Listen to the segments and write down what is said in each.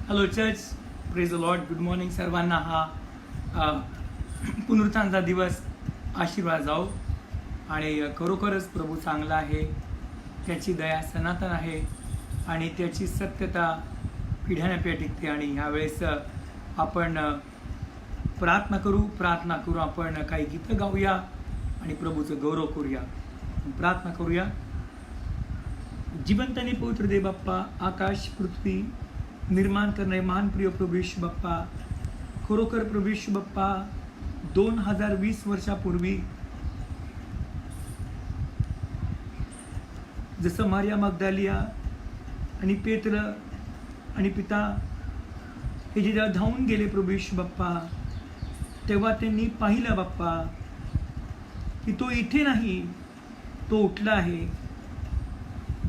Hello church, praise the Lord. Good morning सर्वांना. हा पुनरुत्थानाचा दिवस आशीर्वाद जाओ. आणि खरोखरच प्रभू चांगला आहे, त्याची दया सनातन आहे आणि त्याची सत्यता पिढ्यानपिढ्या टिकते. आणि ह्यावेळेस आपण प्रार्थना करू. आपण काही गीतं गाऊया आणि प्रभूचं गौरव करूया. प्रार्थना करूया. जिवंत आणि पवित्र देव बाप्पा, आकाश पृथ्वी निर्माण करणारे महान प्रिय प्रभू येशू बाप्पा, खरोखर प्रभू येशू बाप्पा 2020 वर्षापूर्वी जसं मारिया मगदलिया आणि पेत्र आणि पिता हे जेव्हा धावून गेले प्रभू येशू बाप्पा, तेव्हा त्यांनी पाहिलं बाप्पा की तो इथे नाही, तो उठला आहे.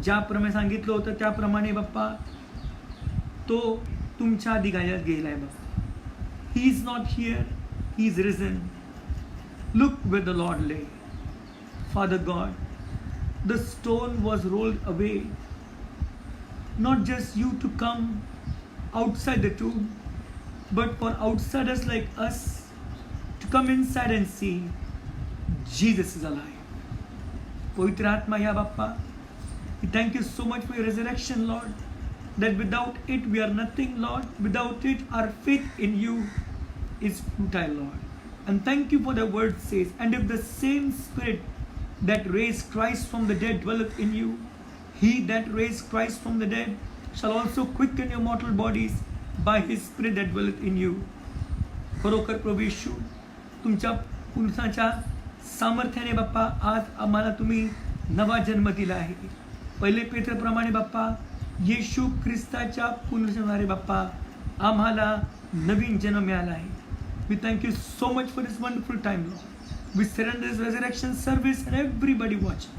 ज्याप्रमाणे सांगितलं होतं त्याप्रमाणे बाप्पा तो तुमच्या आधी गायत गेलाय बाप्पा. He is not here, he is risen. Look where the lord lay. Father God, the stone was rolled away, not just you to come outside the tomb, but for outsiders like us to come inside and see Jesus is alive. पवित्र आत्मा या बाप्पा, we thank you so much for your resurrection, Lord, that without it we are nothing, Lord. Without it our faith in you is futile, Lord. And thank you for the word says, and if the same spirit that raised Christ from the dead dwelleth in you, he that raised Christ from the dead shall also quicken your mortal bodies by his spirit that dwelleth in you. खरोखर प्रभू येशू, तुमच्या पुनरुत्थानाच्या सामर्थ्याने बाप्पा आज आम्हाला तुम्ही नवा जन्म दिला आहे. पहिले पेत्रप्रमाणे बाप्पा येशू ख्रिस्ताच्या पुनरुत्थानाद्वारे बाप्पा आम्हाला नवीन जन्म मिळाला आहे. We thank you so much for this wonderful time, lord. We surrender this resurrection service and everybody watching.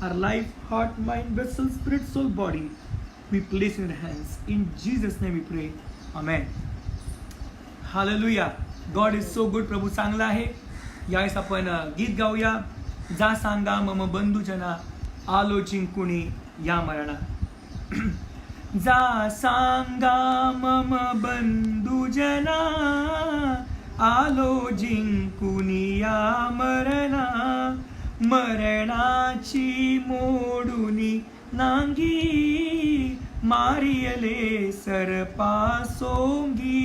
Our life, heart, mind, vessel, spirit, soul, body, we place in your hands. In Jesus' name we pray. Amen. Hallelujah. God is so good. प्रभू चांगला आहे. यावेळेस आपण गीत गाऊया. जा सांगा मम बंधुजना, आलो जिंकुनी या मरणा. जा सांगा मम बंधुजना, आलो जिंकुनी या मरणा. मरणाची मोडुनी नांगी, मारियले सरपासोंगी.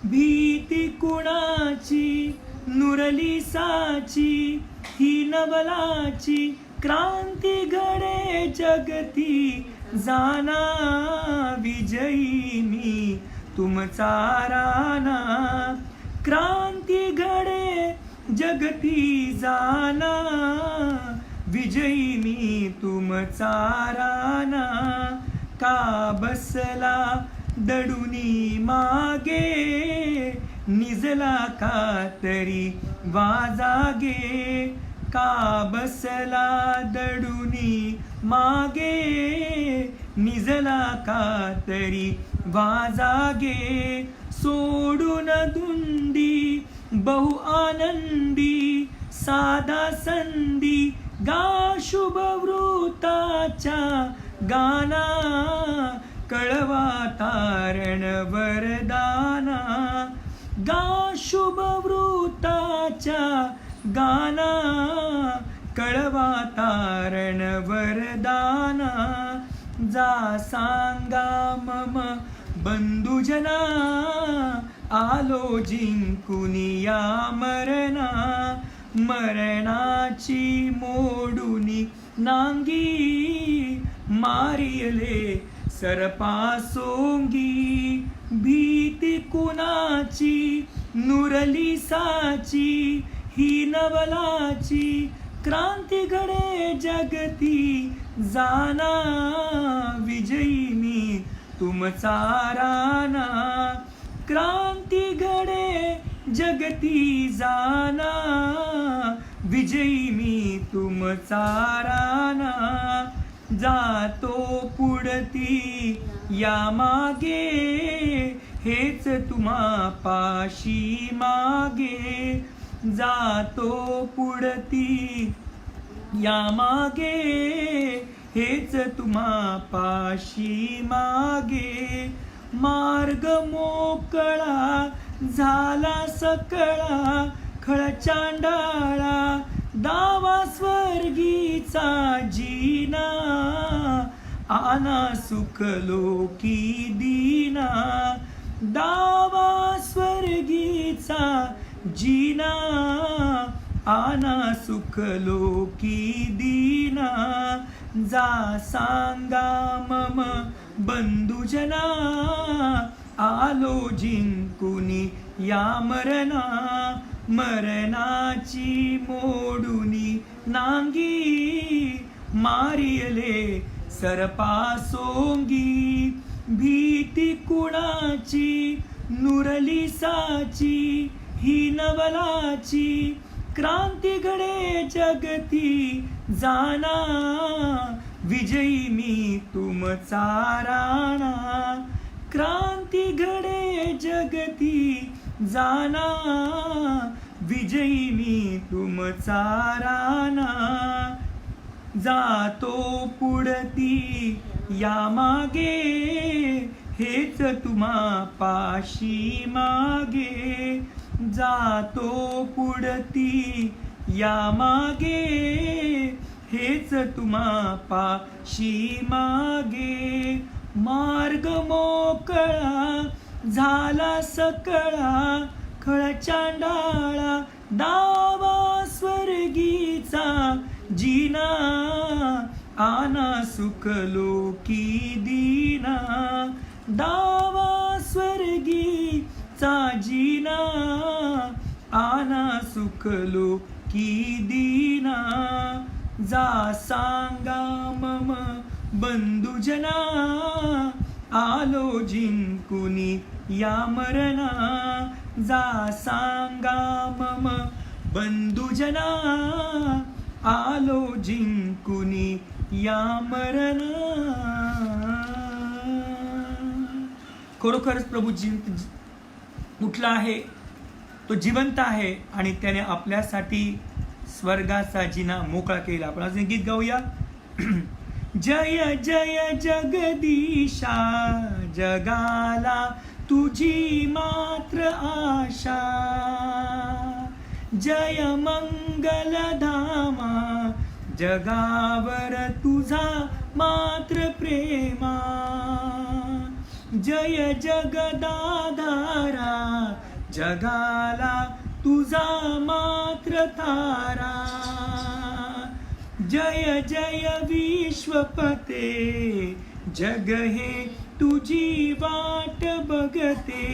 भीती कुणाची नुरली साची, ही नवलाची क्रांती घडे जगती. जाना विजयी मी तुमचा राणा. क्रांती घडे जगती, जाना विजयी मी तुमचा राणा. का बसला दडुनी मागे, निजला का तरी वाजागे. का बसला दडुनी मागे, निजला का तरी वाजागे. सोडून धुंदी बहु आनंदी, साधा संधी गा शुभवृत्ताच्या गाना. कळवा तारण वरदाना, गा शुभवृत्ताच्या गाना. कळवा तारण वरदाना. जा सांगा मम बंधुजना, आलो जिंकुनी या मरणा. मरणाची मोडुनी नांगी, मारियले सरपासोंगी. भीती कुणाची नुरली साची, ही नवलाची क्रांती घडे जगती. जाना विजयी मी तुमचा राणा. क्रांती घडे जगती, जाना विजयी मी तुमचा राणा. जातो पुढती या मागे, हेच तुम्हा पाशी मागे. जातो पुढती या मागे, हेच तुम्हा पाशी मागे. मार्ग मोकळा झाला सकळा, खळचांडाळा दावा स्वर्गीचा जीना, आना सुख लोकी दीना, दावा स्वर्गीचा जीना, आना सुख लोकी दीना, जा सांगा मम बंधुजना, आलो जिंकुनी या मरणा, मरणाची मोडुनी नांगी, मारियले सरपासोंगी, भीती कुणाची नुरली साची, ही नवलाची क्रांती घडे जगती जाना, विजयी मी तुमचा राणा, क्रांती घडे जगती जाना, विजयी मी तुमचा राणा, जातो पुढती या मागे, हेच तुम्हा पाशी मागे, जातो पुढती या मागे, हेच तुम्हा पाशी मागे, मार्ग मोकळा झाला सकळा, खळचांडाळा दावा स्वर्गीचा जीना, आना सुख लोकी दीना, दावा स्वर्गीचा जीना, आना सुख लोकी दीना, जा सांगा मम बंधुजना, आलो जिंकुनी या मरणा, जा सांगा मम बंधुजना, आलो जिंकुनी या मरणा. खरोखरच प्रभू उठला आहे, तो जिवंत आहे आणि त्याने आपल्यासाठी स्वर्गाचा जिना मोकळा केला. आपण अजून गीत गाऊया. जय जय जगदीशा, जगाला तुझी मात्र आशा, जय मंगल धामा, जगावर तुझा मात्र प्रेमा, जय जगदाधारा, जगाला तुझा मात्र तारा, जय जय विश्वपते, जग हे तुझी वाट बघते,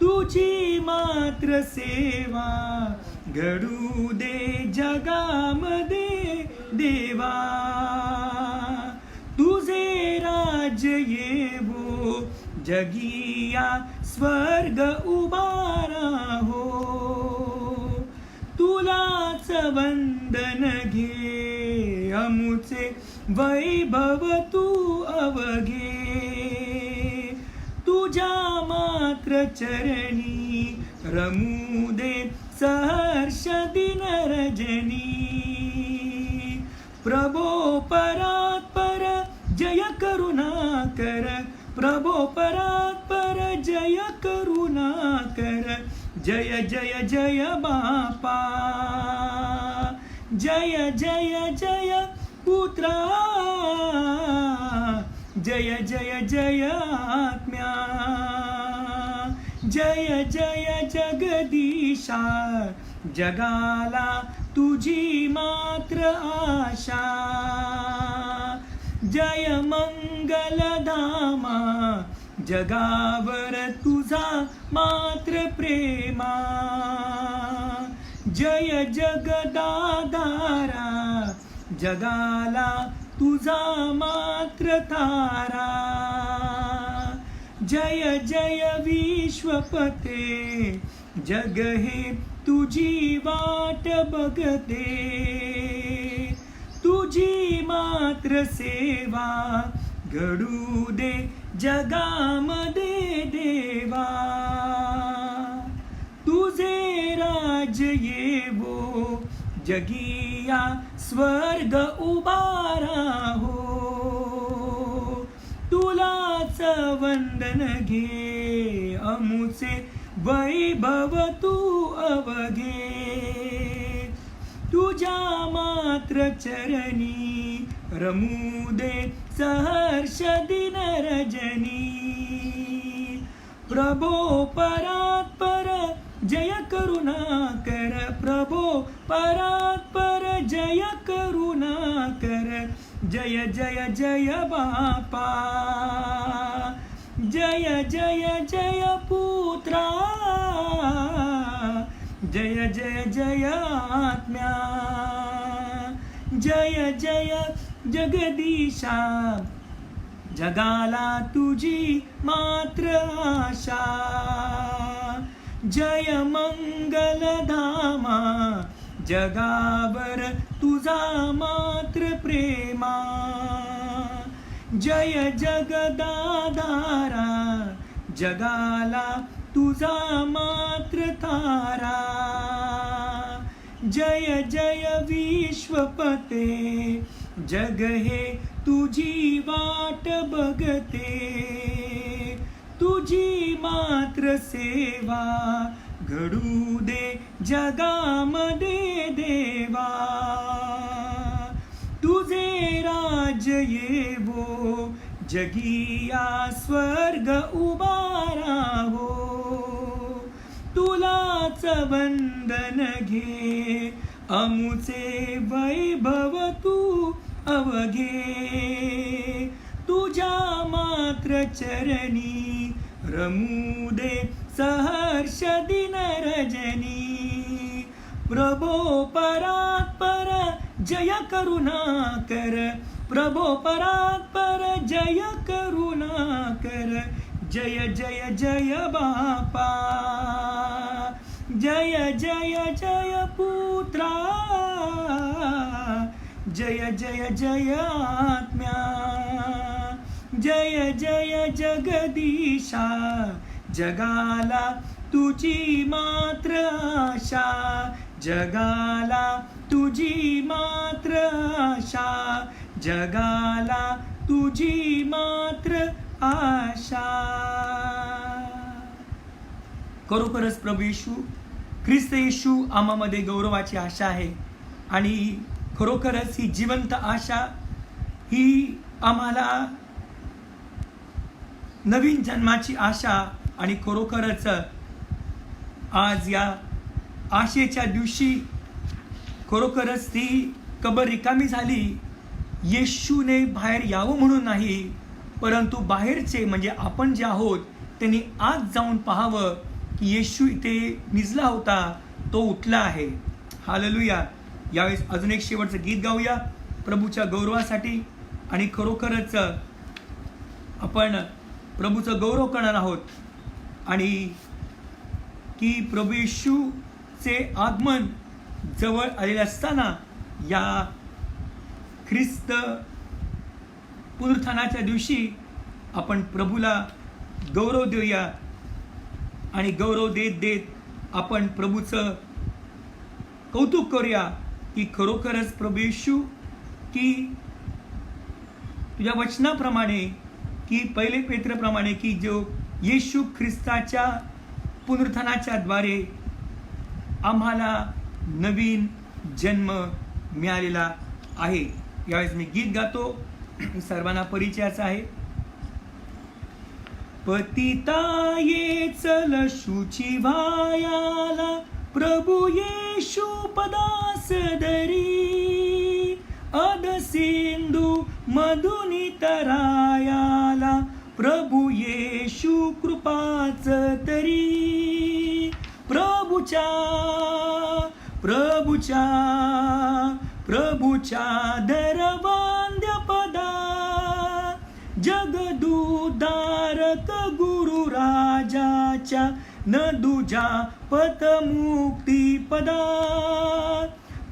तुझी मात्र सेवा घडू दे जगामध्ये देवा, तुझे राज्य येवो जगिया स्वर्ग उभारा हो, तुलाच वंदन घे अमुचे वैभव तू अवघे, तुझ्या मात्र चरणी रमू दे सहर्ष दिन रजनी, प्रभो परात्पर जय करुणाकर, प्रभो परात्पर जय करुणाकर, जय जय जय बापा, जय जय जय पुत्रा, जय जय जय आत्म्या, जय जय जगदीशा, जगाला तुझी मात्र आशा, जय मंगल धामा, जगावर तुझा मात्र प्रेमा, जय जगदाधारा, जगाला तुझा मात्र तारा, जय जय विश्वपते, जग हे तुझी वाट बघते, तुझी मात्र सेवा घडू दे जगामध्ये देवा, तुझे राज्य येवो जगिया स्वर्ग उभारा हो, तुलाच वंदन घे, अमुचे वैभव तू अवघे. तुझ्या मात्र चरणी रमू दे सहर्ष दिन रजनी. प्रभो परात्पर जय करुणाकर, प्रभो परात्पर जय करुणाकर. जय जय जय बापा, जय जय जय पुत्रा, जय जय जय आत्म्या. जय जय जगदीशा, जगाला तुझी मात्र आशा. जय मंगलधामा, जगावर तुझा मात्र प्रेमा. जय जगदाधारा, जगाला तुझा मात्र तारा. जय जय विश्वपते, जग हे तुझी वाट बघते. तुझी मात्र सेवा घडू दे जगामध्ये देवा. तुझे राज येवो, जगिया स्वर्ग उभारा हो. तुलाच वंदन घे, अमुचे वैभव तू अवघे. तुझ्या मात्र चरणी रमू दे सहर्ष दिन रजनी. प्रभो परात्पर जय करुणाकर, प्रभो परात्पर जय करुणाकर. जय जय जय बापा, जय जय जय पुत्रा, जय जय जय आत्म्या. जय जय जगदीशा, जगाला तुझी मात्र आशा. जगाला तुझी मात्र आशा, जगाला तुझी मात्र आशा. खरोखरच प्रभू येशू ख्रिस्त येशू आम्हामध्ये गौरवाची आशा आहे. आणि खरोखरच ही जिवंत आशा ही आम्हाला नवीन जन्माची आशा. आणि खरोखरच आज या आशेच्या दिवशी खरोखरच ती कबर रिकामी झाली. येशूने बाहेर यावं म्हणून नाही, परंतु बाहेरचे म्हणजे आपण जे आहोत त्यांनी आज जाऊन पाहावं की येशू इथे निजला होता, तो उठला आहे. हालेलुया. यावेळेस अजून एक शेवटचं गीत गाऊया प्रभूच्या गौरवासाठी. आणि खरोखरच आपण प्रभूचं गौरव करणार आहोत. आणि की प्रभू येशूचे आगमन जवळ आलेले असताना या ख्रिस्त पुनरुत्थानाच्या दिवशी आपण प्रभूला गौरव देऊया. आणि गौरव देत देत आपण प्रभूचं कौतुक करूया की खरोखरच प्रभू येशू की तुझ्या वचनाप्रमाणे की पहिले पेत्रप्रमाणे की जो येशू ख्रिस्ताच्या पुनरुत्थानाच्या द्वारे आम्हाला नवीन जन्म मिळालेला आहे. यावेळेस मी गीत गातो, सर्वांना परिचयाचा आहे. पतिता ये चल शुची व्हायाला, प्रभू येशू पदास धरी. अद सिंधू मधुनी तरायाला, प्रभू येशू कृपाच तरी. प्रभूच्या प्रभूच्या प्रभूच्या दरवांद्य पदा, जगदुधारक गुरु राजाच्या न दुजा पथमुक्ती पदा.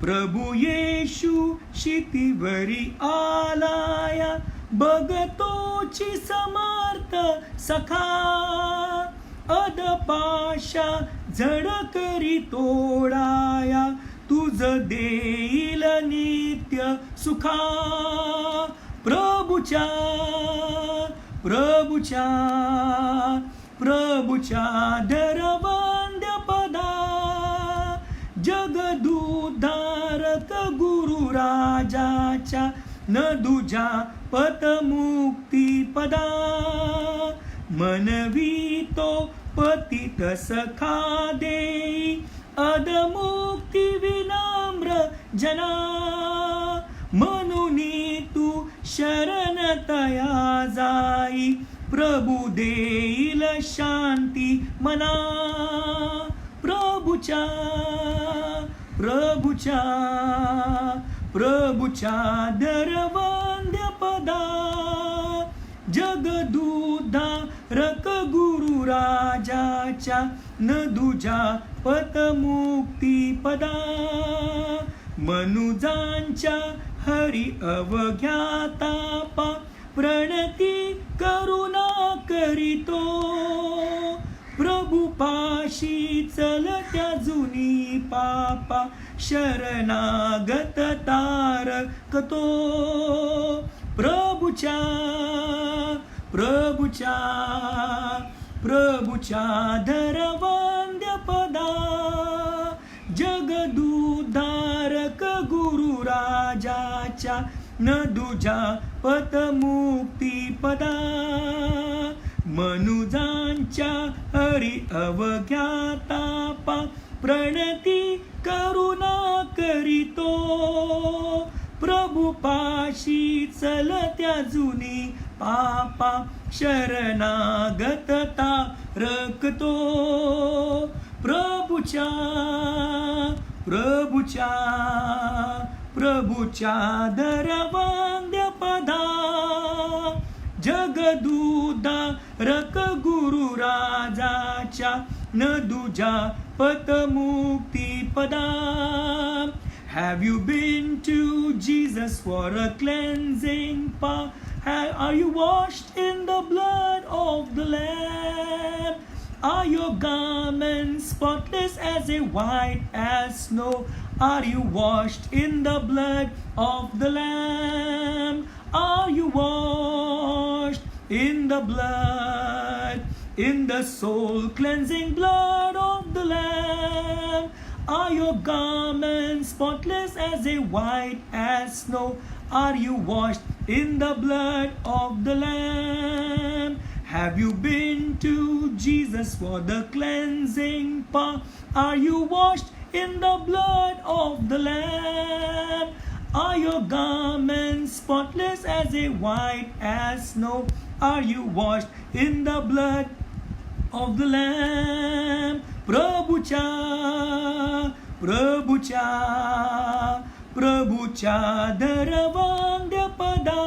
प्रभू येशू शितीवरी आलाया, बघतोची समर्थ सखा. अदपाशा जड करी तोडाया, तुझ देईल नित्य सुखा. प्रभूच्या प्रभूच्या धरवंद्य पदा जगदुद्धारक गुरु राजाच्या न दुजा पतमुक्ती पदा मनवितो पतित सखा देई अदमुक्ती विनम्र जना म्हणून तू शरणतया जाई प्रभू देईल शांती मना प्रभूच्या धरवंद्य पदा जगदुद्धारक गुरु राजाच्या न दुजा पतमुक्ती पदा मनुजांच्या हरी अवघ्यातापा प्रणती करुणा करीतो प्रभू पाशी चलत्या जुनी पापा शरणागत तारकतो प्रभूच्या धरवंद्य पदा जगदुद्धारक गुरु राजाच्या न दुजा पतमुक्ती पदा मनुजांच्या हरी अवघ्यातापा प्रणती करुणा करीतो प्रभू पाशी चलत्या जुनी पापा शरणागत तारकतो प्रभूच्या धरवंद्य पदा जगदुद्धारक गुरु राजाच्या न दुजा पतमुक्ती पदा Have you been to Jesus for a cleansing bath? Are you washed in the blood of the Lamb? Are your garments spotless as a white as snow? Are you washed in the blood of the Lamb? Are you washed in the blood, in the soul cleansing blood of the Lamb? Are your garments spotless as a white as snow? Are you washed in the blood of the Lamb? Have you been to Jesus for the cleansing bath? Are you washed in the blood of the Lamb? Are your garments spotless as a white as snow? Are you washed in the blood of the Lamb? प्रभूच्या धरवंद्य पदा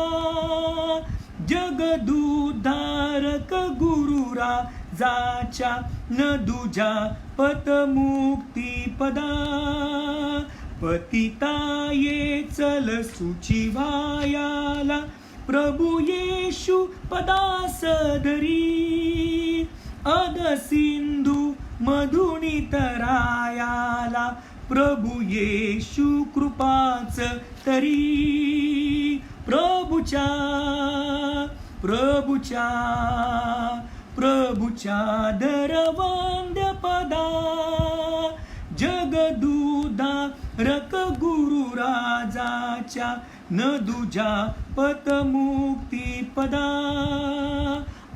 जगदुद्धारक गुरु राजाच्या न दुजा पतमुक्ती पदा पतिता ये चल सुचिवायाला प्रभू येशू पदास धरी अद सिंधू मधुनी तरायाला प्रभू येशू कृपाच तरी प्रभूच्या धरवंद्य पदा जगदुद्धारक गुरु राजाच्या न दुजा पतमुक्ती पदा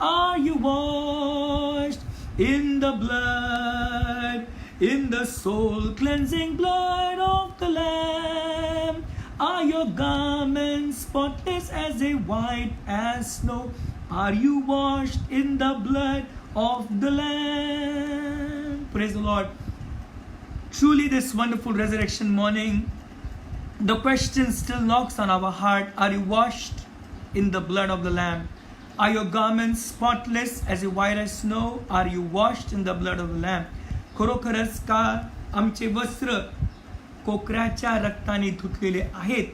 Are you washed in the blood, in the soul cleansing blood of the Lamb? Are your garments spotless as a white as snow? Are you washed in the blood of the Lamb? Praise the Lord. Truly this wonderful resurrection morning, the question still knocks on our heart. Are you washed in the blood of the Lamb? Are your garments spotless as a white as snow? Are you washed in the blood of the Lamb? खरोखरच का आमचे वस्त्र कोकराच्या रक्ताने धुतलेले आहेत?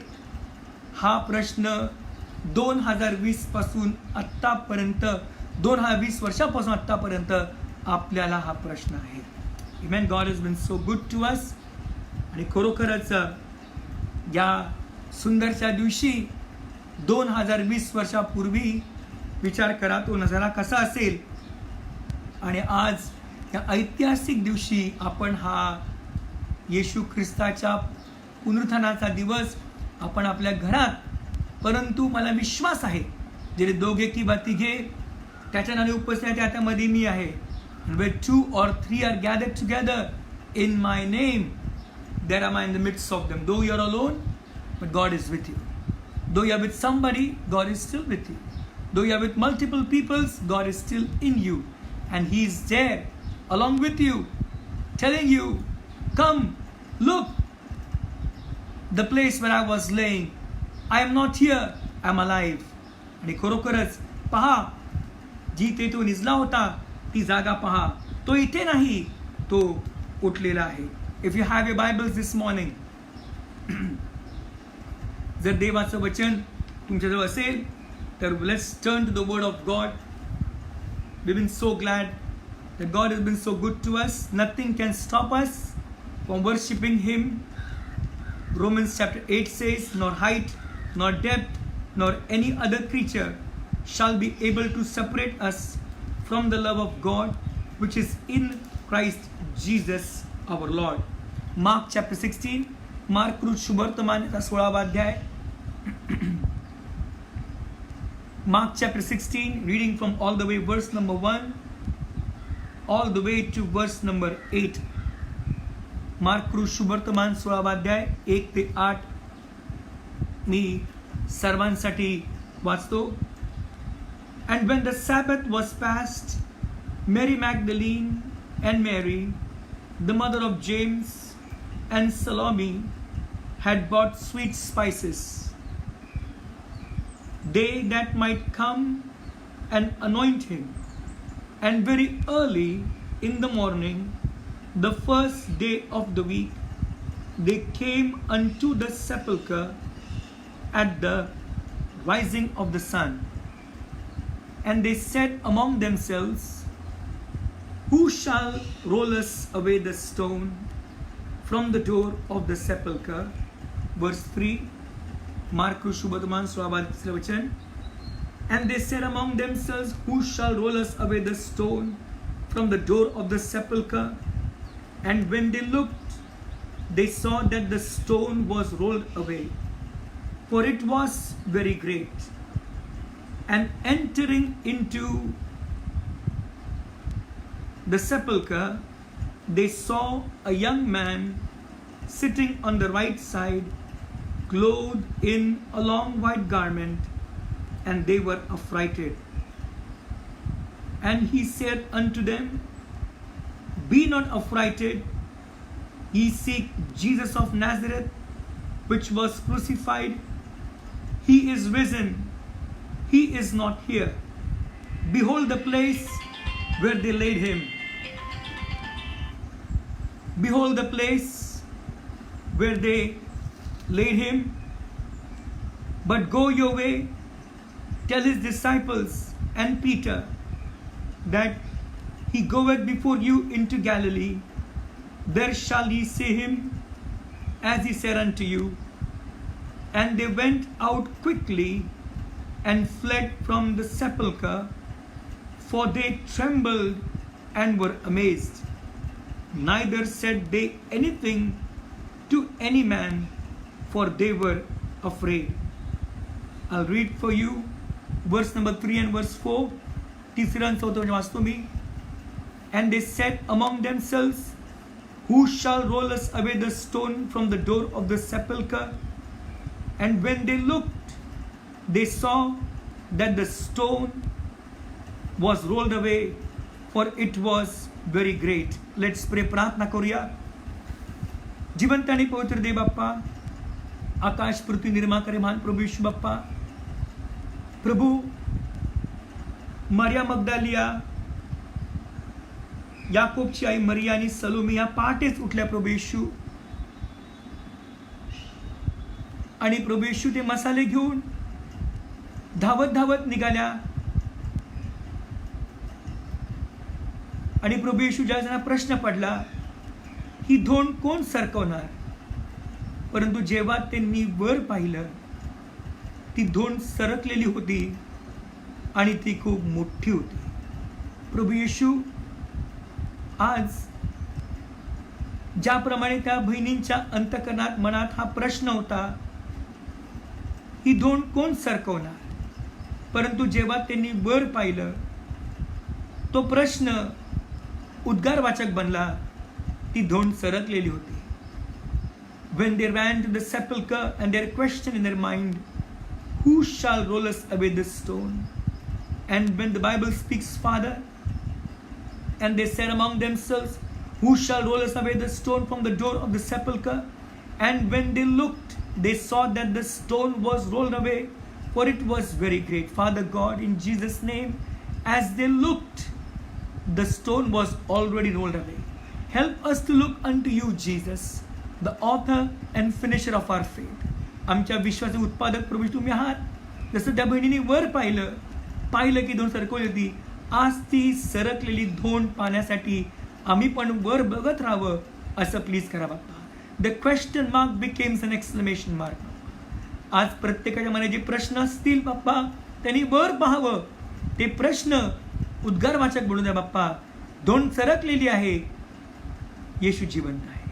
हा प्रश्न 2020 पासून आतापर्यंत 2020 वर्षापासून आतापर्यंत आपल्याला हा प्रश्न आहे. Amen. God has been so good to us. आणि खरोखरच या सुंदरच्या दिवशी 2020 वर्षापूर्वी विचार करा तो नजारा कसा असेल. आणि आज या ऐतिहासिक दिवशी आपण हा येशू ख्रिस्ताच्या पुनरुत्थानाचा दिवस आपण आपल्या घरात, परंतु मला विश्वास आहे जे दोघे किंवा तिघे त्याच्या नावाने उपस्थित आहे त्यामध्ये मी आहे. Where 2 or 3 are gathered together in my name, there am I in the midst of them. Though you are alone, but God is with you. Though you are with somebody, God is still with you. Though you are with multiple peoples, God is still in you. And He is there along with you, telling you, come, look, the place where I was laying. I am not here, I am alive. आणि खरोखरच पहा, जिथे तो निजला होता ती जागा पहा, तो इथे नाही, तो उठलेला आहे. If you have your Bibles this morning, जर देवाचं वचन तुमच्याजवळ असेल तर let's turn to the word of God. We been so glad that God has been so good to us. Nothing can stop us from worshiping Him. Romans chapter 8 says, nor height, nor depth, nor any other creature shall be able to separate us from the love of God which is in Christ Jesus our Lord. Mark chapter 16, mark शुभवर्तमानाचा 16वा अध्याय. Mark chapter 16, reading from all the way verse number 1 all the way to verse number 8. Mark शुभवर्तमान 16वा अध्याय 1 ते 8 मी सर्वांसाठी वाचतो. And when the Sabbath was past, Mary Magdalene and Mary, the mother of James, and Salome had bought sweet spices, they that might come and anoint him. And very early in the morning, the first day of the week, they came unto the sepulchre at the rising of the sun. And they said among themselves, who shall roll us away the stone from the door of the sepulchre? Verse 3, Mark शुभवर्तमान 16 वचन. And they said among themselves, who shall roll us away the stone from the door of the sepulchre? And when they looked, they saw that the stone was rolled away, for it was very great. And entering into the sepulchre, they saw a young man sitting on the right side, clothed in a long white garment, and they were affrighted. And he said unto them, be not affrighted, ye seek Jesus of Nazareth, which was crucified. He is risen, he is not here. Behold the place where they laid him. Behold the place where they laid him. But go your way, tell his disciples and Peter that he goeth before you into Galilee. There shall ye see him, as he said unto you. And they went out quickly and fled from the sepulchre, for they trembled and were amazed. Neither said they anything to any man, for they were afraid. I'll read for you verse number 3 and verse 4. तिसरं आणि चौथं वाचतो मी. And they said among themselves, who shall roll us away the stone from the door of the sepulchre? And when they looked, they saw that the stone was rolled away, for it was very great. Let's pray. प्रार्थना करूया. जिवंत आणि पवित्र देव बाप्पा, आकाश पृथ्वी निर्माण करे महान प्रभू यीशु बाप्पा, प्रभू मरिया मगदालिया, याकोबची आई मरिया आणि सलोमी या पहाटेच उठल्या प्रभू येशू. आणि प्रभू येशू ते मसाले घेऊन धावत धावत निघाल्या. आणि प्रभू येशू ज्या जणांना प्रश्न पडला, ही धोंड कोण सरकवणार? परंतु जेव्हा त्यांनी वर पाहिलं, ती धोंड सरकलेली होती आणि ती खूप मोठी होती. प्रभू येशू, आज ज्याप्रमाणे त्या बहिणींच्या अंतकरणात मनात हा प्रश्न होता, ही धोंड कोण सरकवणार, परंतु जेव्हा त्यांनी वर पाहिलं तो प्रश्न उद्गारवाचक बनला. ती धोंड सरकलेली होती. When they ran to the sepulchre and their question in their mind, who shall roll us away this stone? And when the Bible speaks, Father, and they said among themselves, who shall roll us away the stone from the door of the sepulchre? And when they looked, they saw that the stone was rolled away, for it was very great. Father God, in Jesus' name, as they looked, the stone was already rolled away. Help us to look unto you, Jesus, the author and finisher of our faith. आमच्या विश्वासाचे उत्पादक प्रभू तुम्ही आहात. जसं त्या बहिणीने वर पाहिलं की धोंड सरकवली होती, आज ती सरकलेली धोंड पाहण्यासाठी आम्ही पण वर बघत राहावं असं प्लीज करा बाप्पा. The question mark becomes an exclamation mark. आज प्रत्येकाच्या मनात जे प्रश्न असतील बाप्पा, त्यांनी वर पाहावं. ते प्रश्न उद्गारवाचक बनू द्या बाप्पा. धोंड सरकलेली आहे, येशू जिवंत आहे.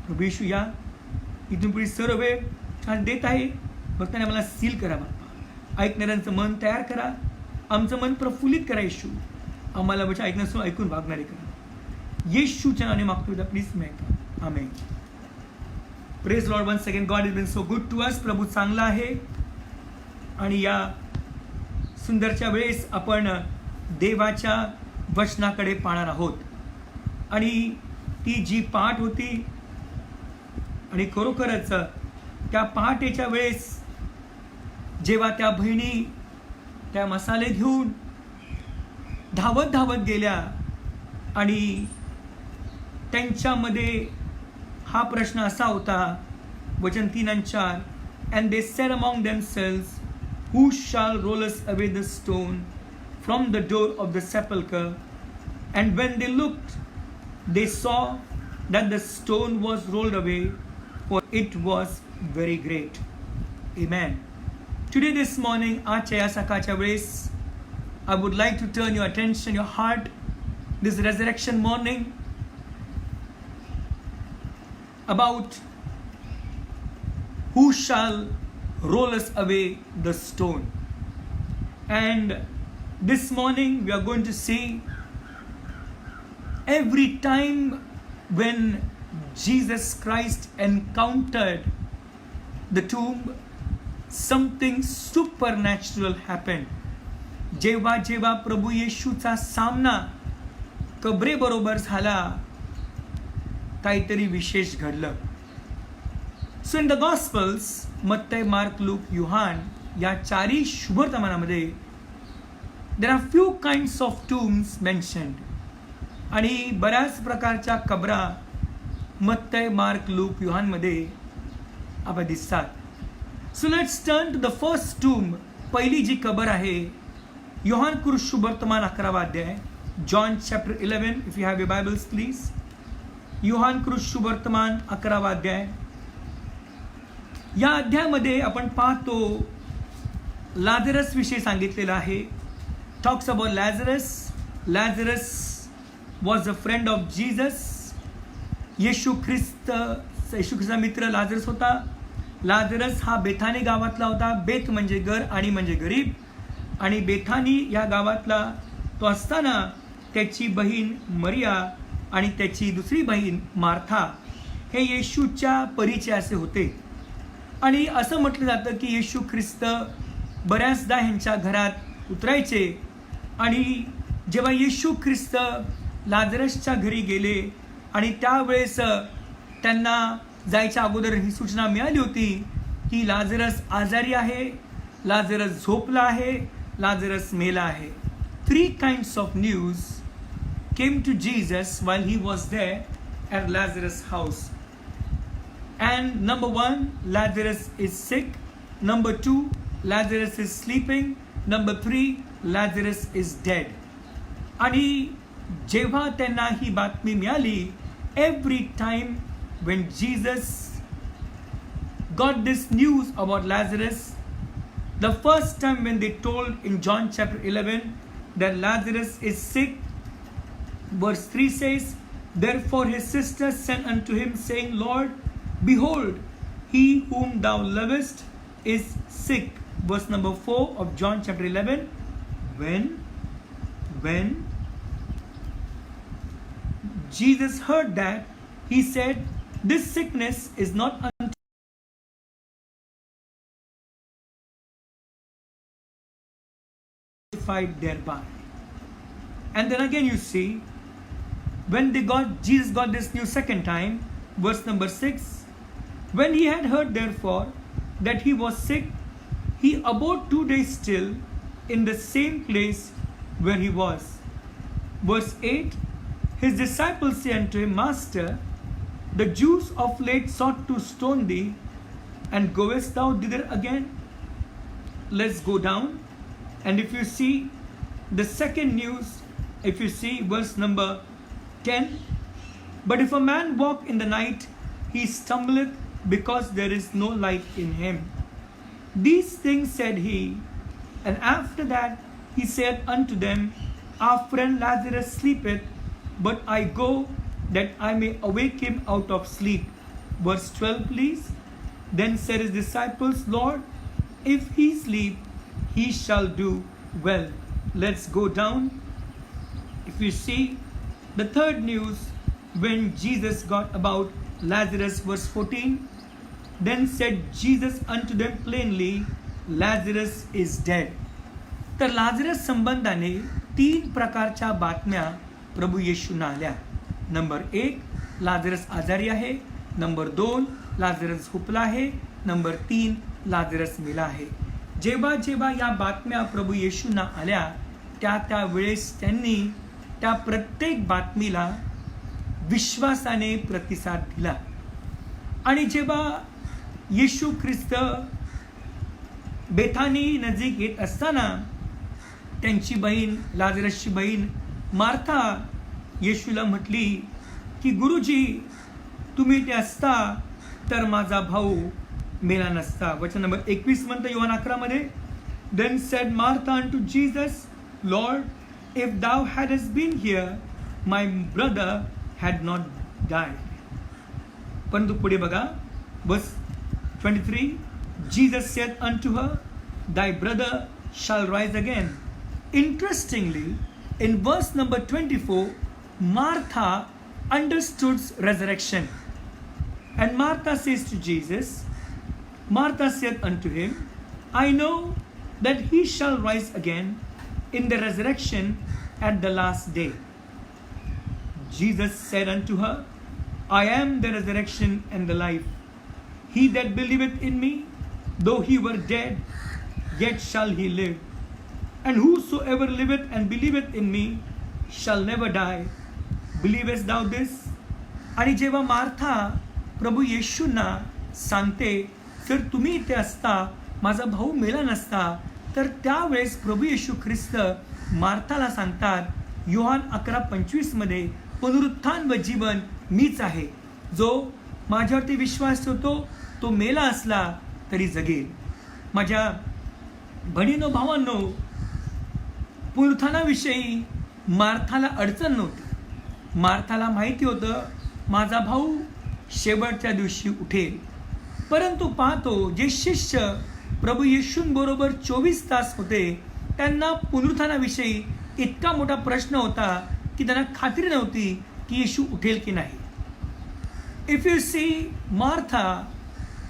प्रभू येशू, या इथून पुढे सर्व वेळ आज देत आहे, बघताना मला सील करा बाप्पा. ऐकणाऱ्यांचं मन तयार करा, आमचं मन प्रफुल्लित करा येशू. आम्हाला बच्चा ऐकण्यासून ऐकून वागणारे करा. येशूच्या नावाने मागतो, प्लीज मिळता. Amen. Praise lord. Once again, God is been so good to us. प्रभू चांगला आहे. आणि या सुंदरच्या वेळेस आपण देवाच्या वचनाकडे पाहणार आहोत. आणि ती जी पाठ होती, आणि खरोखरच त्या पहाटेच्या वेळेस जेव्हा त्या बहिणी त्या मसाले घेऊन धावत गेल्या आणि त्यांच्यामध्ये हा प्रश्न असा होता, वचन 3 आणि 4, and they said among themselves, who shall roll us away the stone from the door of the sepulchre? And when they looked, they saw that the stone was rolled away, for it was very great. Amen. Today, this morning, आजच्या या सकाळच्या वेळेस, I would like to turn your attention, your heart, this resurrection morning, about who shall roll us away the stone. And this morning we are going to see, every time when Jesus Christ encountered the tomb, something supernatural happened. जेव्हा जेव्हा प्रभू येशूचा सामना कबरेबरोबर झाला, काहीतरी विशेष घडलं. So in the gospels, Mattay, Mark, Luke, Yohan या चारही शुभवर्तमानामध्ये there are few kinds of tombs mentioned. आणि बऱ्याच प्रकारच्या कबरा मत्तय, मार्क, लूक, योहानमध्ये आपण दिसतात. So let's turn to the first tomb. पहिली जी कबर आहे, योहान कृष शुभवर्तमान 11वा अध्याय, John chapter 11. If you have your Bibles please. Yohan कृष शुभवर्तमान 11वा अध्याय. या अध्यायामध्ये आपण पाहतो लाझरस विषयी सांगितलेलं आहे. Talks about Lazarus. Lazarus was a friend of Jesus. Yeshu ख्रिस्ता मित्र लाझरस होता. लाझरस हा बेथानी गावातला होता. बेथ म्हणजे घर आणि म्हणजे गरीब. आणि बेथानी या गावातला तो असताना त्याची बहीण मरिया आणि त्याची दुसरी बहीण मार्था हे येशूच्या परिचयाचे होते. आणि असं म्हटलं जातं की येशू ख्रिस्त बऱ्याचदा ह्यांच्या घरात उतरायचे. आणि जेव्हा येशू ख्रिस्त लाझरसच्या घरी गेले आणि त्यावेळेस त्यांना जायच्या अगोदर ही सूचना मिळाली होती की लाझरस आजारी आहे, लाझरस झोपला आहे, लाझरस मेला आहे. 3 kinds of news came to Jesus while he was there at Lazarus' house. And number 1, Lazarus is sick. Number 2, Lazarus is sleeping. Number 3, Lazarus is dead. आणि जेव्हा त्यांना ही बातमी मिळाली, every time when Jesus got this news about Lazarus, The first time when they told in John chapter 11 that Lazarus is sick, verse 3 says, therefore his sisters sent unto him, saying, Lord, behold, he whom thou lovest is sick. Verse number 4 of John chapter 11. When Jesus heard that, he said, this sickness is not unto thereby. And then again you see, when Jesus got this news second time, verse number 6, when he had heard therefore that he was sick, he abode 2 days still in the same place where he was. Verse 8, his disciples say unto him, Master, the Jews of late sought to stone thee, and goest thou thither again? Let's go down. And if you see the second news, if you see verse number 10, but if a man walk in the night, he stumbleth, because there is no light in him. These things said he, and after that he said unto them, our friend Lazarus sleepeth, but I go that I may awake him out of sleep. Verse 12 please. Then said his disciples, Lord, if he sleep, he shall do well. Let's go down. If you see the third news, when Jesus got about Lazarus, verse 14, then said Jesus unto them plainly, Lazarus is dead. तर Lazarus संबंधाने 3 प्रकारच्या बातम्या प्रभू येशूंना आल्या. Number 1, Lazarus आजारी आहे. Number 2, Lazarus झोपला आहे. Number 3, Lazarus मेला आहे. जेव्हा जेव्हा या बातम्या प्रभू येशूंना आल्या, त्या वेळेस त्यांनी त्या प्रत्येक बातमीला विश्वासाने प्रतिसाद दिला. आणि जेव्हा येशू ख्रिस्त बेथानी नजीक येत असताना त्यांची बहीण, लाझरसची बहीण मार्था येशूला म्हटली की गुरुजी, तुम्ही ते असता तर माझा भाऊ मेला नसता. वचन नंबर 21 म्हणतं योहान 11 मध्ये, then said Martha unto Jesus, Lord, if thou hadst been here, my brother had not died. परंतु पुढे बघा, verse 23, Jesus said unto her, thy brother shall rise again. Interestingly, in verse number 24, Martha understood resurrection. And Martha says to Jesus, Martha said unto him, I know that he shall rise again in the resurrection at the last day. Jesus said unto her, I am the resurrection and the life. He that believeth in me, though he were dead, yet shall he live. And whosoever liveth and believeth in me shall never die. Believest thou this? आणि जेव्हा Martha प्रभू येशूंना सांगते, जर तुम्ही इथे असता माझा भाऊ मेला नसता, तर त्यावेळेस प्रभू येशू ख्रिस्त मार्थाला सांगतात योहान 11:25 मध्ये, पुनरुत्थान व जीवन मीच आहे. जो माझ्यावरती विश्वास ठेवतो तो मेला असला तरी जगेल. माझ्या बहिणीनो, भावांनो, पुनरुत्थानाविषयी मार्थाला अडचण नव्हती. मार्थाला माहिती होतं माझा भाऊ शेवटच्या दिवशी उठेल. परंतु पाहतो, जे शिष्य प्रभू येशूंबरोबर 24 तास होते, त्यांना पुनरुत्थानाविषयी इतका मोठा प्रश्न होता की त्यांना खात्री नव्हती की येशू उठेल की नाही. If you see, Martha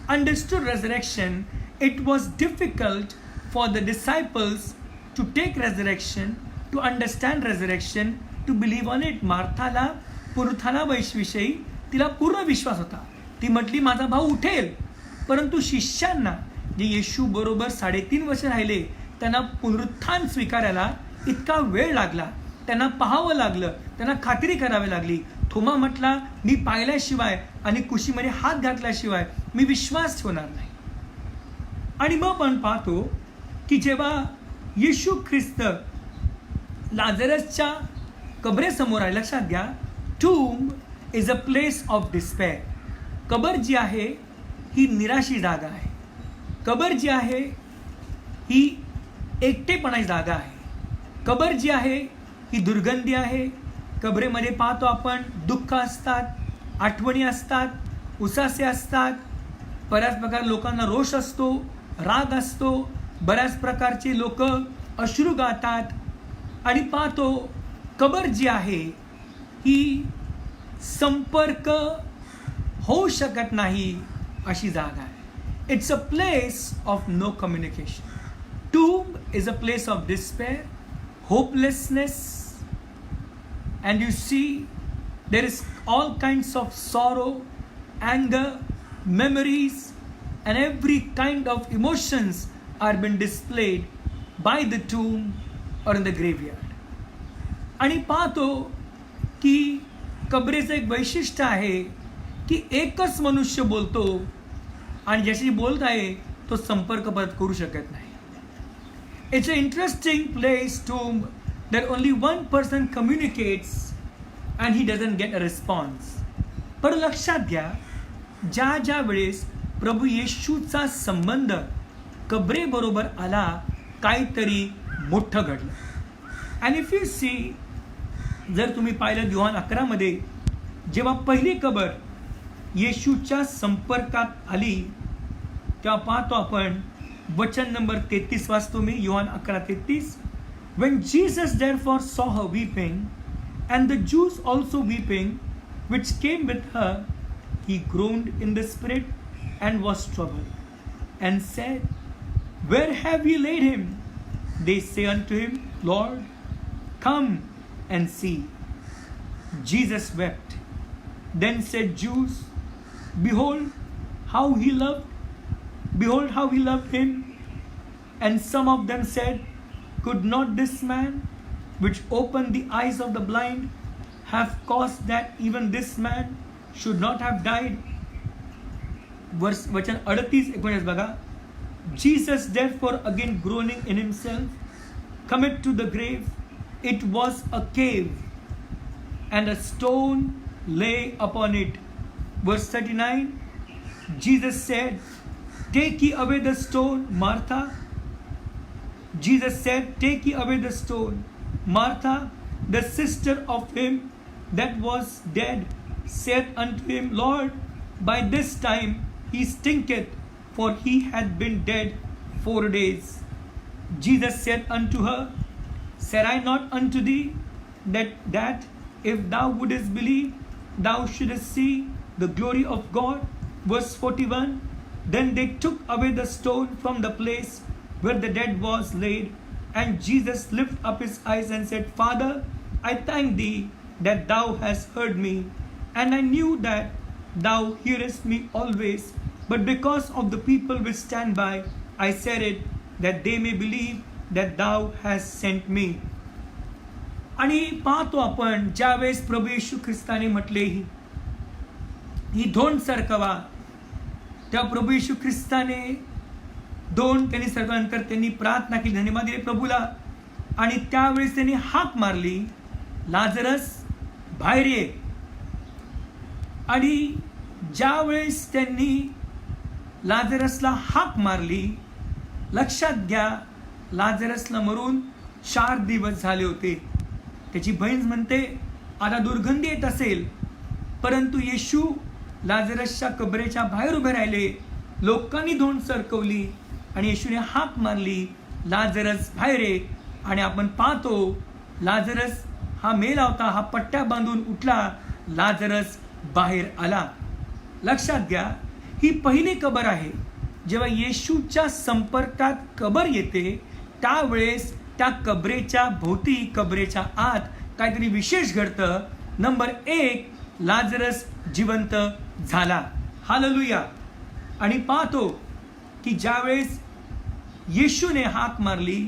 understood resurrection. It was difficult for the disciples to take resurrection, to understand resurrection, to believe on it. मार्थाला पुनरुत्थानाविषयी तिला पूर्ण विश्वास होता. ती म्हटली माझा भाऊ उठेल. परंतु शिष्यांना, जे येशू बरोबर 3.5 वर्ष राहिले, त्यांना पुनरुत्थान स्वीकारायला इतका वेळ लागला. त्यांना पाहावं लागलं, त्यांना खात्री करावी लागली. थोमा म्हटला, मी पाहिल्याशिवाय आणि कुशीमध्ये हात घातल्याशिवाय मी विश्वास ठेवणार नाही. आणि मग आपण पाहतो की जेव्हा येशू ख्रिस्त लाझरसच्या कबरेसमोर आहे, लक्षात घ्या, टूम is a place of despair. कबर जी आहे ही निराशी जागा आहे. कबर जी आहे ही एकटेपणाची जागा आहे. कबर जी आहे ही दुर्गंधी आहे. कबरेमध्ये पाहतो आपण दुःख असतात, आठवणी असतात, उसासे असतात, बऱ्याच प्रकार लोकांना रोष असतो, राग असतो, बऱ्याच प्रकारचे लोक अश्रू गातात. आणि पाहतो कबर जी आहे ही संपर्क होऊ शकत नाही अशी जागा आहे. It's a place of no communication. Tomb is a place of despair, hopelessness, and you see there is all kinds of sorrow, anger, memories, and every kind of emotions are being displayed by the tomb or in the graveyard. आणि पाहतो की कबरेचं एक वैशिष्ट्य आहे की एकच मनुष्य बोलतो आणि ज्याशी बोलत आहे तो संपर्क परत करू शकत नाही. It's an interesting place, tomb, that only one person communicates and he doesn't get a response. पण लक्षात घ्या, ज्या वेळेस प्रभू येशूचा संबंध कबरेबरोबर आला, काहीतरी मोठं घडलं. And if you see, जर तुम्ही पाहिलं योहान 11 मध्ये जेव्हा पहिली कबर येशूच्या संपर्कात आली, तेव्हा पाहतो आपण वचन नंबर 33 वाचतो मी, Yohan 11:33. When Jesus therefore saw her weeping, and the Jews also weeping, which came with her, he groaned in the spirit and was troubled, and said, Where have ye laid him? They say unto him, Lord, come and see. Jesus wept. Then said Jews, Behold how he loved him. And some of them said, Could not this man, which opened the eyes of the blind, have caused that even this man should not have died? वचन 38-19 बघा. Jesus therefore again groaning in himself, cometh to the grave. It was a cave, and a stone lay upon it. Verse 39, Jesus said, Take ye away the stone, Martha. Jesus said, Take ye away the stone. Martha, the sister of him that was dead, said unto him, Lord, by this time he stinketh, for he hath been dead 4 days. Jesus said unto her, Said I not unto thee that if thou wouldest believe, thou shouldest see the glory of God? Verse 41, Then they took away the stone from the place where the dead was laid, and Jesus lifted up his eyes and said, Father, I thank thee that thou hast heard me, and I knew that thou hearest me always, but because of the people which stand by, I said it, that they may believe that thou hast sent me. आणि पाहतो आपण ज्यावेळेस प्रभू येशू ख्रिस्ताने म्हटले ही धोंड सरकवा, तेव्हा प्रभू येशू ख्रिस्ताने दोन त्यांनी सरकल्यानंतर त्यांनी प्रार्थना केली, धन्यवाद दिले प्रभूला, आणि त्यावेळेस त्यांनी हाक मारली, लाजरस बाहेर ये. आणि ज्यावेळेस त्यांनी लाजरसला हाक मारली, लक्षात घ्या लाजरसला मरून 4 दिवस झाले होते. त्याची बहीण म्हणते आता दुर्गंधी येत असेल, परंतु येशू लाजरसच्या कबरेच्या बाहेर उभे राहिले. लोकांनी धोंड सरकवली आणि येशूने हाक मारली, लाजरस बाहेर ये. आणि आपण पाहतो लाजरस हा मेला होता, हा पट्ट्या बांधून उठला, लाजरस बाहेर आला. लक्षात घ्या ही पहिली कबर आहे. जेव्हा येशूच्या संपर्कात कबर येते त्यावेळेस त्या कबरेच्या भोवती, कबरेच्या आत काहीतरी विशेष घडतं. नंबर 1, लाजरस जिवंत झाला. हालेलुया. आणि पाहतो की ज्यावेळेस येशूने हाक मारली,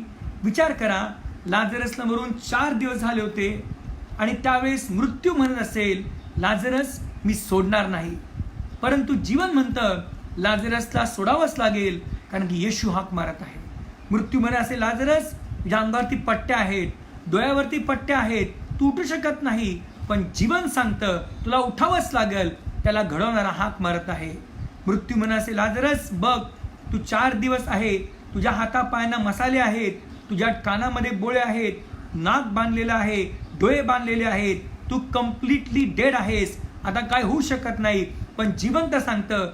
विचार करा लाजरसला मरून 4 दिवस झाले होते आणि त्यावेळेस मृत्यू म्हणत असेल लाजरस मी सोडणार नाही, परंतु जीवन म्हणतं लाजरसला सोडावंच लागेल, कारण की येशू हाक मारत आहे. मृत्यू म्हणत असेल लाजरस तुझ्या अंगावरती पट्ट्या आहेत, डोळ्यावरती पट्ट्या आहेत, तू उठू शकत नाही, पण जीवन सांगतं तुला उठावंच लागेल, त्याला घडवणारा हाक मारत आहे. मृत्यू म्हणत असेल लाजरस बघ तू 4 दिवस आहे तुझ्या हातापायांना मसाले आहेत, तुझ्या कानामध्ये बोळे आहेत, नाक बांधलेलं आहे, डोळे बांधलेले आहेत, तू कम्प्लिटली डेड आहेस, आता काय होऊ शकत नाही. पण जिवंत सांगतं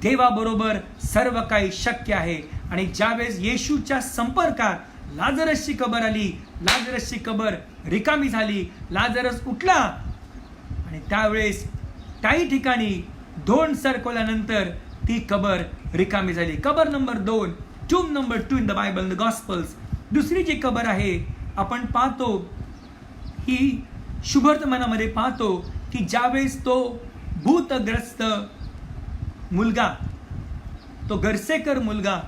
देवाबरोबर सर्व काही शक्य आहे. आणि ज्यावेळेस येशूच्या संपर्कात लाजरसची कबर आली, लाजरसची कबर रिकामी झाली, लाजरस उठला आणि त्यावेळेस काही ठिकाणी दोन सरकवल्यानंतर ती कबर रिकामी झाली. कबर number 2, tomb number 2 in the Bible, the gospels. दुसरी जी कबर आहे आपण पाहतो, ही शुभवर्तमानामध्ये पाहतो की ज्यावेळेस तो भूतग्रस्त मुलगा, तो गर्सेकर मुलगा,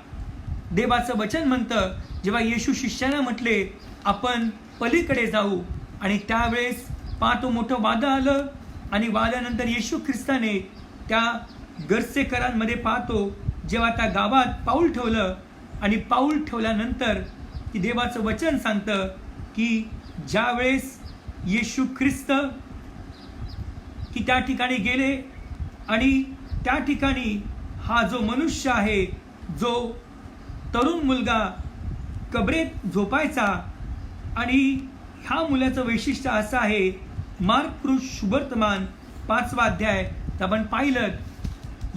देवाचं वचन म्हणतं जेव्हा येशू शिष्यांना म्हटले आपण पलीकडे जाऊ, आणि त्यावेळेस पाहतो मोठं वादळ आलं, आणि वादळानंतर येशू ख्रिस्ताने त्या गर्सेकरांमध्ये पाहतो जेव्हा त्या गावात पाऊल ठेवलं, आणि पाऊल ठेवल्यानंतर की देवाचं वचन सांगतं की ज्यावेळेस येशू ख्रिस्त की त्या ठिकाणी गेले, आणि त्या ठिकाणी हा जो मनुष्य आहे, जो तरुण मुलगा कबरेत झोपायचा, आणि ह्या मुलाचं वैशिष्ट्य असं आहे, मार्क शुभवर्तमान 5वा अध्याय आपण पाहिलं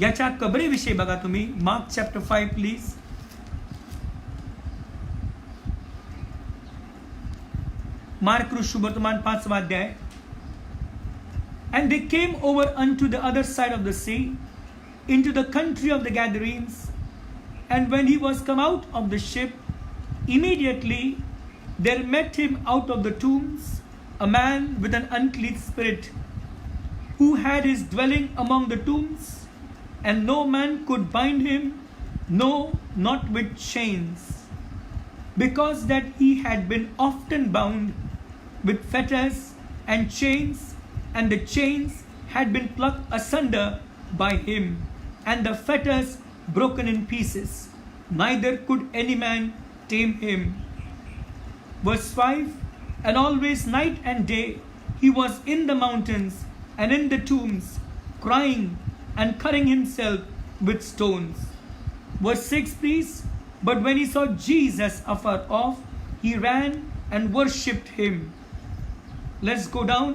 याच्या कबरेविषयी बघा तुम्ही. Mark chapter 5 please. मार्क शुभवर्तमान 5वा अध्याय. And they came over unto the other side of the sea, into the country of the Gadarenes. And when he was come out of the ship, immediately there met him out of the tombs a man with an unclean spirit, who had his dwelling among the tombs, and no man could bind him, no, not with chains, because that he had been often bound with fetters and chains, and the chains had been plucked asunder by him, and the fetters broken in pieces. Neither could any man tame him. Verse 5. And always night and day he was in the mountains and in the tombs, crying and cutting himself with stones. Verse 6 please. But when he saw Jesus afar off, he ran and worshipped him. Let's go down.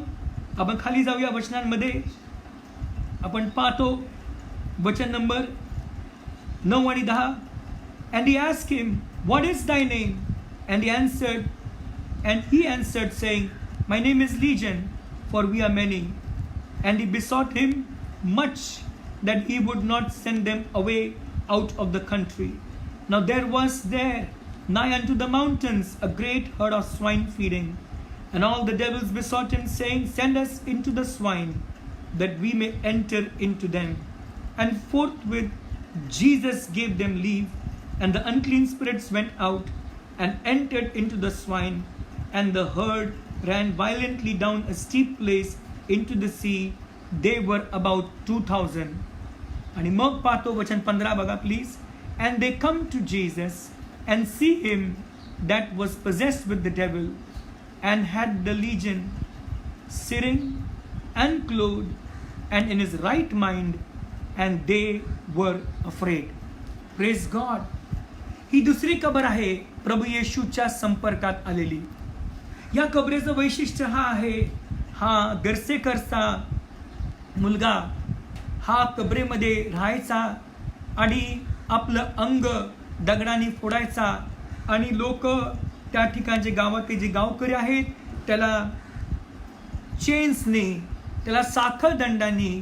आपण खाली जाऊया वचनांमध्ये. आपण पाहतो वचन number 9 आणि 10. And he asked him, what is thy name? And he answered saying, my name is Legion, for we are many. And he besought him much that he would not send them away out of the country. Now there was there nigh unto the mountains a great herd of swine feeding. And all the devils besought him, saying, send us into the swine, that we may enter into them. And forthwith Jesus gave them leave, and the unclean spirits went out and entered into the swine, and the herd ran violently down a steep place into the sea. They were about 2,000. आणि मग पाहतो वचन 15 बघा please. And they come to Jesus and see him that was possessed with the devil, and had the legion, sitting unclothed and in his right mind, and they were afraid. Praise God. ही दुसरी कबर आहे प्रभू येशूच्या संपर्कात आलेली. या कबरेचं वैशिष्ट्य हा आहे, हा गर्सेकरचा मुलगा हा कबरेमध्ये राहायचा, आणि आपलं अंग दगडाने फोडायचा, आणि लोक त्या ठिकाणचे गावातले जे गावकरी आहेत त्याला चेन्सने, त्याला साखर दंडाने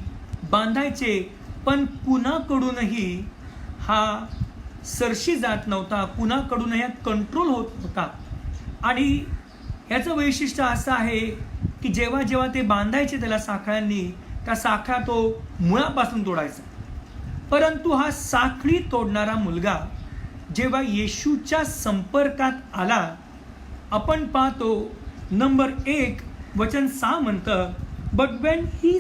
बांधायचे. पण कुणाकडूनही हा सरशी जात नव्हता, कुणाकडूनही कंट्रोल होत होता. आणि याचं वैशिष्ट्य असं आहे की जेव्हा जेव्हा ते बांधायचे त्याला साखळ्यांनी, त्या साखळा तो मुळापासून तोडायचा. परंतु हा साखळी तोडणारा मुलगा जेव्हा येशूच्या संपर्कात आला, आपण पाहतो नंबर 1 वचन 6 म्हणतं, but when he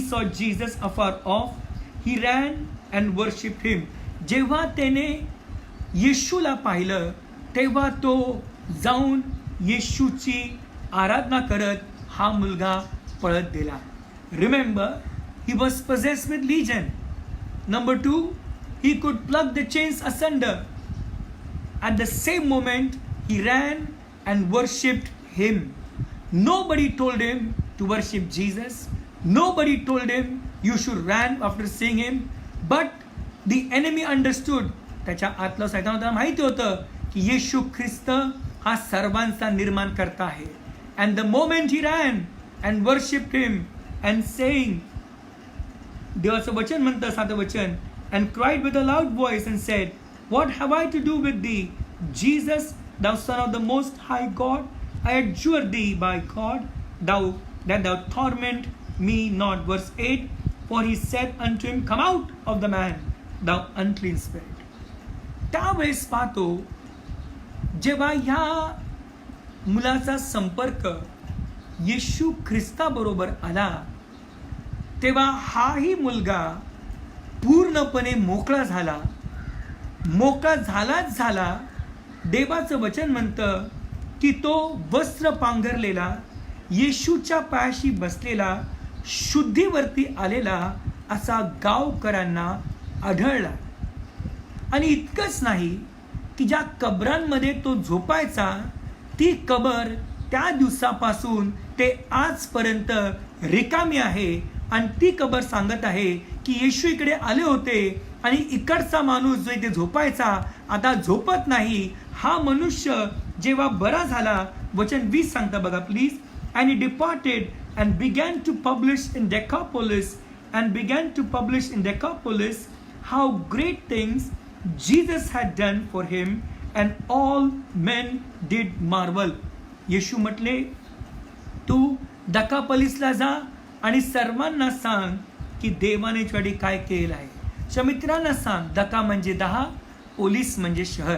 saw Jesus afar off, he ran and worshipped him. जेव्हा त्याने येशूला पाहिलं तेव्हा तो जाऊन येशूची आराधना करत हा मुलगा पळत गेला. Remember, he was possessed with legion. Number 2, he could pluck the chains asunder. At the same moment, he ran and worshipped him. Nobody told him to worship Jesus. Nobody told him you should run after seeing him. But the enemy understood. त्याच्या आतलं सैतानाला त्याला माहिती होतं की येशू ख्रिस्त हा सर्वांचा निर्माण करता आहे. And the moment he ran and worshipped him and saying, देवाचं वचन म्हणतं 7 वचन, and cried with a loud voice and said, what have I to do with thee, Jesus, thou Son of the Most High God? I adjure thee by God, that thou torment me not. Verse 8, for he said unto him, come out of the man, thou unclean spirit. त्यावेळेस पाहतो जेव्हा ह्या मुलाचा संपर्क येशू ख्रिस्ताबरोबर आला, तेव्हा हाही मुलगा पूर्णपणे मोकळा झाला. मोकळा झालाच झाला. देवाचं वचन म्हणतं की तो वस्त्र पांघरलेला, येशूच्या पायाशी बसलेला, शुद्धीवरती आलेला असा गावकऱ्यांना आढळला. आणि इतकंच नाही की ज्या कबरांमध्ये तो झोपायचा, ती कबर त्या दिवसापासून ते आजपर्यंत रिकामी आहे. आणि ती कबर सांगत आहे की येशू इकडे आले होते आणि इकडचा माणूस जो इथे झोपायचा आता झोपत नाही. हा मनुष्य जेव्हा बरा झाला, वचन 20 सांगता बघा please. and he departed and began to publish in Decapolis how great things Jesus had done for him, and all men did marvel. येशू म्हटले तू दकापलिसला जा आणि सर्वांना सांग की देवाने तुझ्यासाठी काय केलं आहे. मित्रांना सांग, दका म्हणजे 10, पोलिस म्हणजे शहर.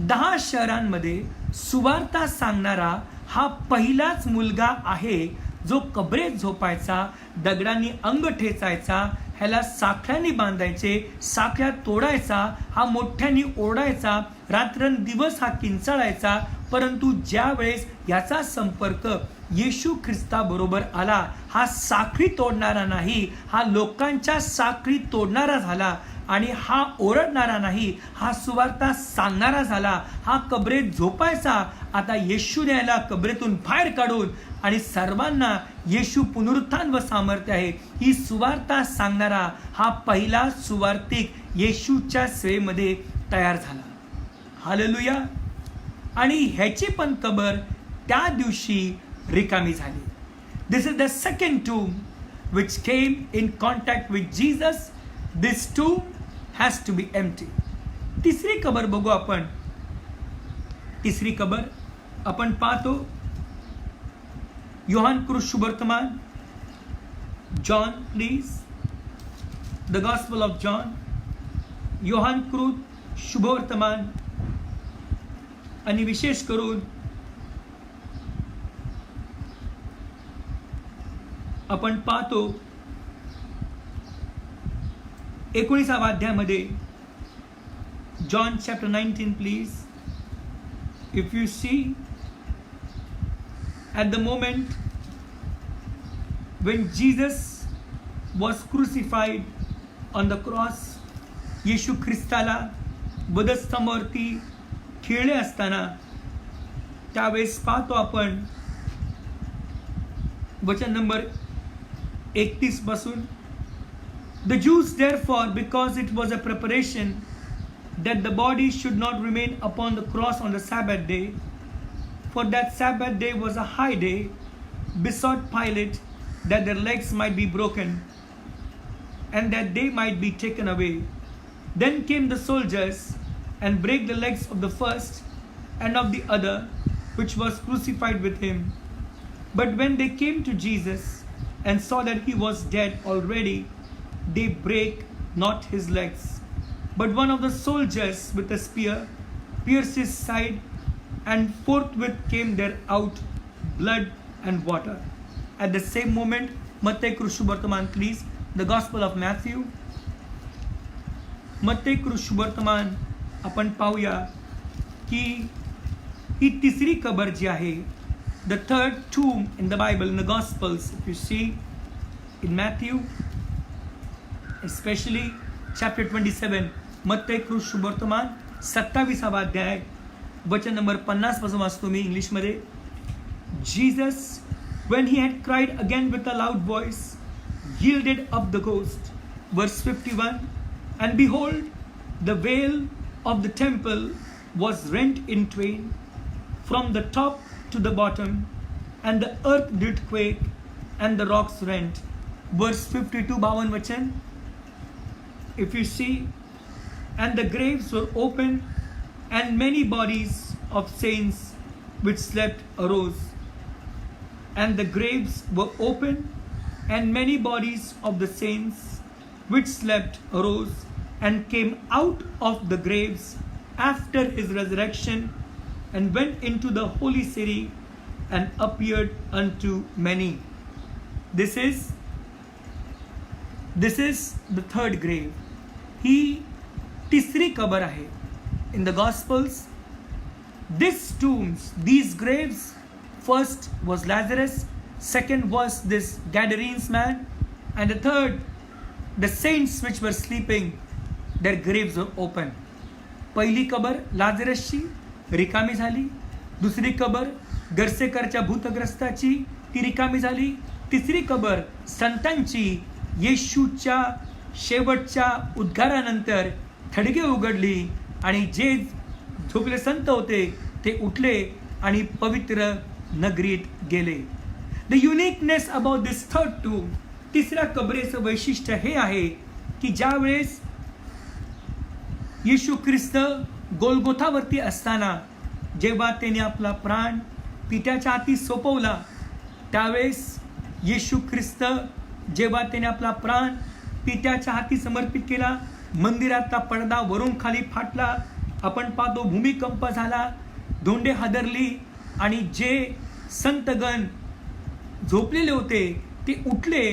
10 शहरांमध्ये सुवार्ता सांगणारा हा पहिलाच मुलगा आहे जो कबरेत झोपायचा, दगडांनी अंग ठेचायचा, ह्याला साखळ्यांनी बांधायचे, साखळ्या तोडायचा, हा मोठ्याने ओरडायचा, रात्रंदिवस हा किंचाळायचा. परंतु ज्या वेळेस याचा संपर्क येशू ख्रिस्ताबरोबर आला, हा साखळी तोडणारा नाही, हा लोकांच्या साखळी तोडणारा झाला. आणि हा ओरडणारा नाही, हा सुवार्ता सांगणारा झाला. हा कबरेत झोपायचा, आता येशूने याला कबरेतून बाहेर काढून आणि सर्वांना येशू पुनरुत्थान व सामर्थ्य आहे ही सुवार्ता सांगणारा हा पहिला सुवार्तिक येशूच्या सेवेमध्ये तयार झाला. हालेलुया. आणि ह्याची पण कबर त्या दिवशी रिकामी झाली. This is the second tomb which came in contact with Jesus. This tomb has to be empty. तिसरी कबर बघू आपण. तिसरी कबर आपण पाहतो योहान कृत शुभवर्तमान, John please, the gospel of John, Yohan कृत शुभवर्तमान. आणि विशेष करून आपण पाहतो 19व्या अध्यायामध्ये, John chapter 19 please. If you see, at the moment when Jesus was crucified on the cross, येशू ख्रिस्ताला वधस्तंभावरती खिळले असताना त्यावेळेस पाहतो आपण वचन नंबर 31 पासून. The Jews therefore, because it was a preparation that the body should not remain upon the cross on the Sabbath day, for that Sabbath day was a high day, besought Pilate that their legs might be broken and that they might be taken away. Then came the soldiers and brake the legs of the first and of the other, which was crucified with him. But when they came to Jesus and saw that he was dead already, they brake not his legs. But one of the soldiers with a spear pierced his side, and forthwith came there out blood and water. At the same moment, Mattai कृत शुभवर्तमान please, the gospel of Matthew. Mattai कृत शुभवर्तमान आपण पाहूया की ही तिसरी कबर जी आहे, the third tomb in the Bible, in the Gospels, if you see in Matthew especially, chapter 27, मत्ती शुभवर्तमान 27 अध्याय वचन नंबर 50 पासून वाचतो मी इंग्लिशमध्ये. Jesus, when he had cried again with a loud voice, yielded up the ghost. Verse 51, and behold, the veil of the temple was rent in twain from the top to the bottom, and the earth did quake, and the rocks rent. Verse 52, 52 वचन. If you see, and the graves were opened, and many bodies of saints which slept arose. And the graves were opened, and many bodies of the saints which slept arose, and came out of the graves after his resurrection, and went into the holy city, and appeared unto many. This is the third grave. ही तिसरी कबर आहे. In the Gospels, these tombs, these graves, first was Lazarus, second was this Gadarenes man, and the third, the saints which were sleeping, their graves were open. पहिली कबर लाजरसची रिकामी झाली, दुसरी कबर गर्सेकरच्या भूतग्रस्ताची ती रिकामी झाली, तिसरी कबर संतांची येशूच्या शेवटच्या उद्गारानंतर थडगे उघडली आणि जे झोपले संत होते ते उठले आणि पवित्र नगरीत गेले. The uniqueness about this third tomb, तिसऱ्या कबरेचं वैशिष्ट्य हे आहे की ज्यावेळेस येशू ख्रिस्त गोलगोथावरती असताना जेव्हा त्याने आपला प्राण पित्याच्या हाती सोपवला, त्यावेळेस येशू ख्रिस्त जेव्हा त्याने आपला प्राण पित्याच्या हाती समर्पित केला, मंदिरातला पडदा वरून खाली फाटला, आपण पाहतो भूमिकंप झाला, धोंडे हादरली आणि जे संतगण झोपलेले होते ते उठले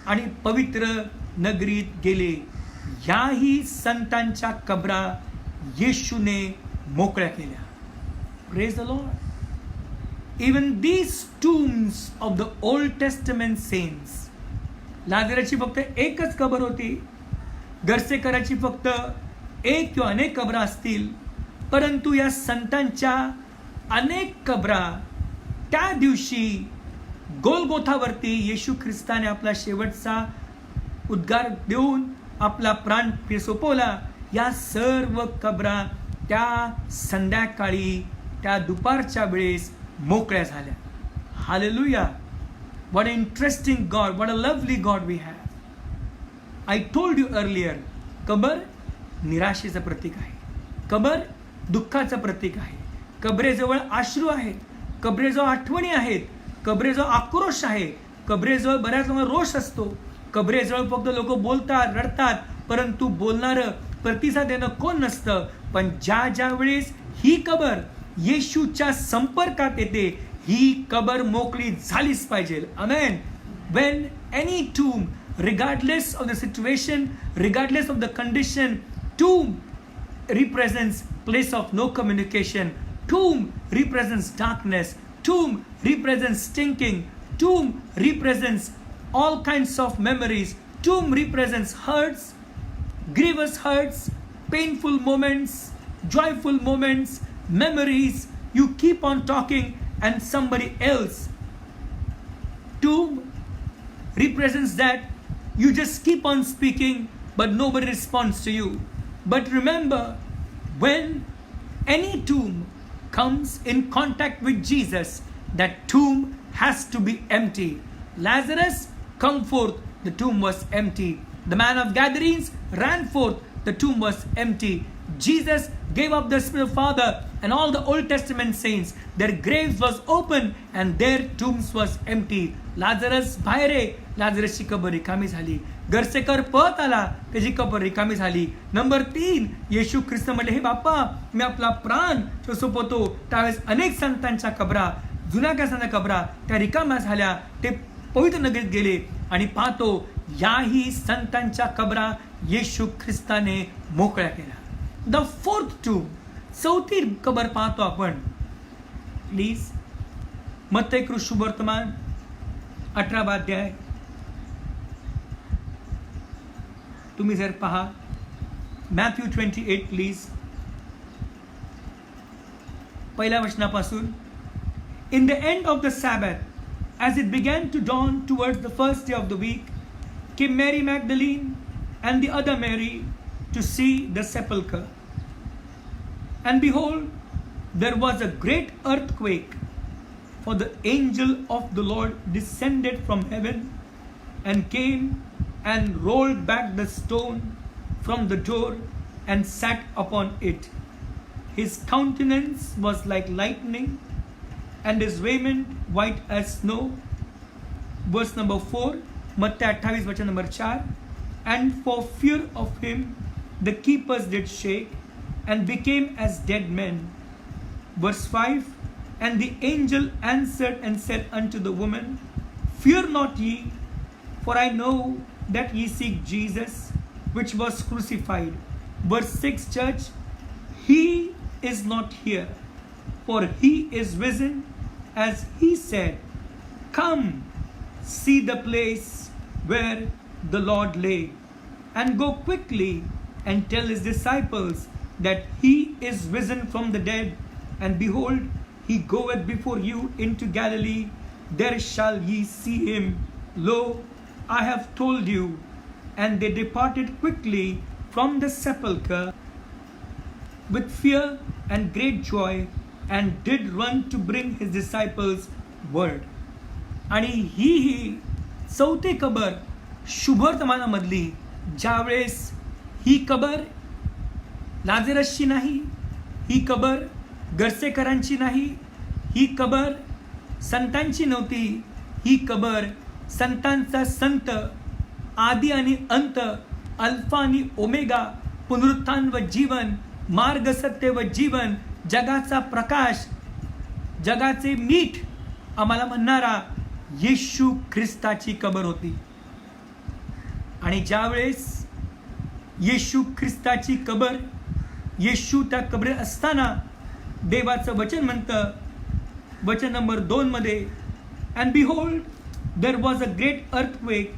आणि पवित्र नगरीत गेले. याही संतांच्या कबरा येशूने मोकळ्या केल्या. Praise the lord. Even these tombs of the Old Testament saints, लाजराची फक्त एकच कबर होती, गर्सेकराची फक्त एक किंवा अनेक कबरा असतील, परंतु या संतांच्या अनेक कबरा त्या दिवशी गोलगोथावरती येशू ख्रिस्ताने आपला शेवटचा उद्गार देऊन आपला प्राण सोपवला, या सर्व कबरा त्या संध्याकाळी त्या दुपारच्या वेळेस मोकळ्या झाल्या. Hallelujah. What an interesting God, what a lovely God we have. I told you earlier, कबर निराशेचं प्रतीक आहे, कबर दुःखाचं प्रतीक आहे, कबरेजवळ अश्रू आहे, कबरेजवळ आठवणी आहेत, कबरेजवळ आक्रोश आहे, कबरेजवळ बऱ्याच लोकांना रोष असतो, कबरेजवळ फक्त लोक बोलतात रडतात, परंतु बोलणारं प्रतिसाद देणं कोण नसतं. पण ज्या वेळेस ही कबर येशूच्या संपर्कात येते, ही कबर मोकळी झालीच पाहिजे. आमेन. When any tomb, regardless of the situation, regardless of the condition, tomb represents place of no communication, tomb represents darkness, tomb represents stinking, tomb represents all kinds of memories, tomb represents hurts, grievous hurts, painful moments, joyful moments, memories. You keep on talking and somebody else. Tomb represents that you just keep on speaking but nobody responds to you. But remember, when any tomb comes in contact with Jesus, that tomb has to be empty. Lazarus, come forth, the tomb was empty. The man of Gadarenes ran forth, the tomb was empty. Jesus gave up the Spirit of Father, and all the Old Testament saints, their graves was open and their tombs was empty. Lazarus बाहेर आहे, लाजरसची कबर रिकामी झाली. गर्सेकर पळत आला, त्याची कबर रिकामी झाली. नंबर 3, येशू ख्रिस्त म्हटले, हे बाप्पा मी आपला प्राण सोपवतो. त्यावेळेस अनेक संतांच्या कबरा, जुन्या काळाच्या कबरा त्या रिकाम्या झाल्या, ते पवित्र नगरीत गेले. आणि पाहतो याही संतांच्या कबरा येशू ख्रिस्ताने मोकळ्या केल्या. द फोर्थ टूम, चौथी कबर पाहतो आपण. प्लीज मत्ती शुभवर्तमान 18 अध्याय तुम्ही जर पहा, Matthew 28 प्लीज. पहिल्या वचनापासून. In the end of the Sabbath, as it began to dawn towards the first day of the week, came Mary Magdalene and the other Mary to see the sepulchre. And behold, there was a great earthquake, for the angel of the Lord descended from heaven and came and rolled back the stone from the door and sat upon it. His countenance was like lightning, and his raiment white as snow. Verse number 4, मत्ती 28 वचन number 4. And for fear of him the keepers did shake and became as dead men. Verse 5, and the angel answered and said unto the woman, Fear not ye, for I know that ye seek Jesus, which was crucified. Verse 6, church, he is not here, for he is risen, as he said. Come, see the place where the Lord lay, and go quickly and tell his disciples that he is risen from the dead, and behold, he goeth before you into Galilee. There shall ye see him. Lo, I have told you. And they departed quickly from the sepulchre with fear and great joy, and did run to bring his disciples word. आणि ही चौथी कबर शुभवर्तमानामधली, ज्यावेळेस ही कबर लाजरसची नाही, ही कबर गर्सेकरांची नाही, ही कबर संतांची नव्हती, ही कबर संतांचा संत, आदि आणि अंत, अल्फा आणि ओमेगा, पुनरुत्थान व जीवन, मार्ग, सत्य व जीवन, जगाचा प्रकाश, जगाचे मीठ आम्हाला म्हणणारा येशू ख्रिस्ताची कबर होती. आणि ज्यावेळेस येशू ख्रिस्ताची कबर, येशू त्या कबरेत असताना देवाचं वचन म्हणतं, वचन नंबर 2 मध्ये, and behold there was a great earthquake,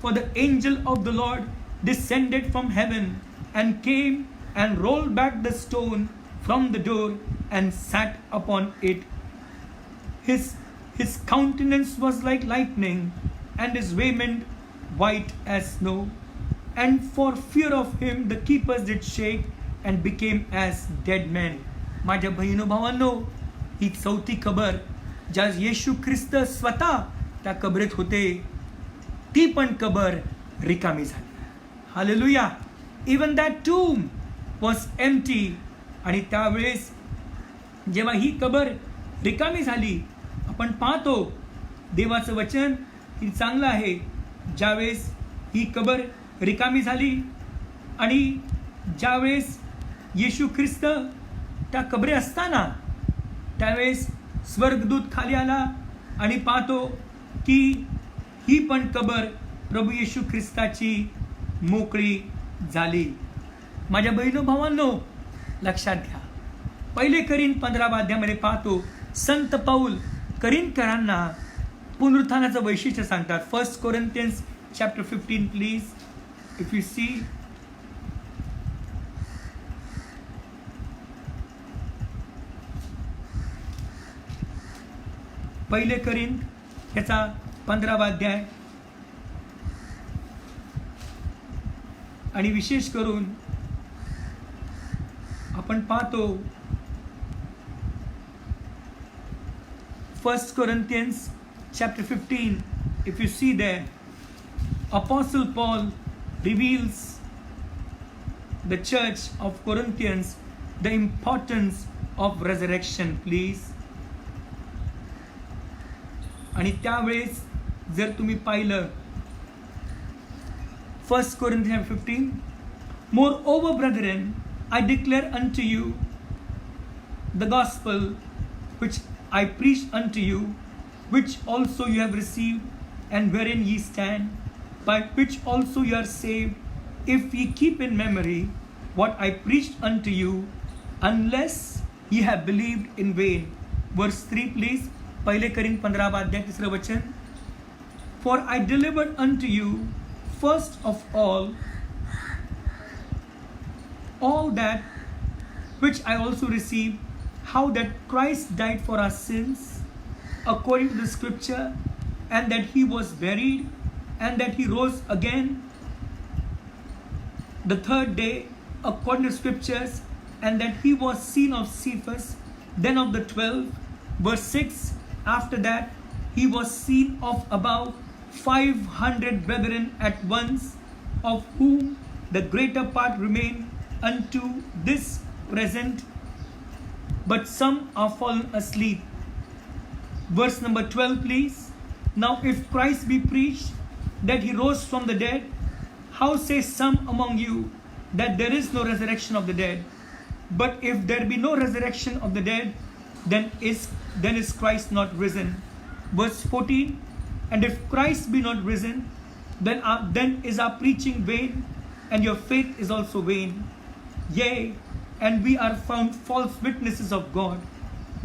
for the angel of the Lord descended from heaven and came and rolled back the stone from the door and sat upon it. His countenance was like lightning, and his raiment white as snow. And for fear of him the keepers did shake and became as dead men. माझ्या बहिणो भावांनो, ही चौथी कबर, ज्या येशू ख्रिस्त स्वतः त्या कबरेत होते, ती पण कबर रिकामी झाली. Hallelujah. Even that tomb was empty. आणि त्यावेळेस जेव्हा ही कबर रिकामी झाली, आपण पाहतो देवाचं वचन ही चांगलं आहे. ज्यावेळेस ही कबर रिकामी झाली आणि ज्यावेळेस येशू ख्रिस्त त्या कबरे असताना, त्यावेळेस स्वर्गदूत खाली आला आणि पाहतो की ही पण कबर प्रभू येशू ख्रिस्ताची मोकळी झाली. माझ्या बहिणो भावांनो, लक्षात घ्या, 1 करीन 15 अध्यायामध्ये पाहतो संत पौल करीनकरांना पुनरुत्थानाचं वैशिष्ट्य सांगतात. 1 Corinthians chapter 15 please, if you see. पहिले करीन याचा 15 अध्याय, आणि विशेष करून आपण पाहतो 1 Corinthians chapter 15, if you see there, Apostle Paul reveals the church of Corinthians the importance of resurrection, please. आणि त्यावेळेस जर तुम्ही पाहिलं 1 Corinthians 15, moreover brethren, I declare unto you the gospel which I preached unto you, which also you have received, and wherein ye stand, by which also you are saved, if ye keep in memory what I preached unto you, unless ye have believed in vain. Verse 3 please. 1 करीन 15 अध्याय 3 वचन. For I delivered unto you first of all all that which I also received, how that Christ died for our sins according to the scripture, and that he was buried, and that he rose again the third day according to scriptures, and that he was seen of Cephas, then of the 12. Verse 6, after that he was seen of about 500 brethren at once, of whom the greater part remain unto this present, but some are fallen asleep. Verse number 12, please. Now if Christ be preached that he rose from the dead, how say some among you that there is no resurrection of the dead? But if there be no resurrection of the dead, then is Christ not risen? Verse 14, and if Christ be not risen, then is our preaching vain, and your faith is also vain. Yea, and we are found false witnesses of God,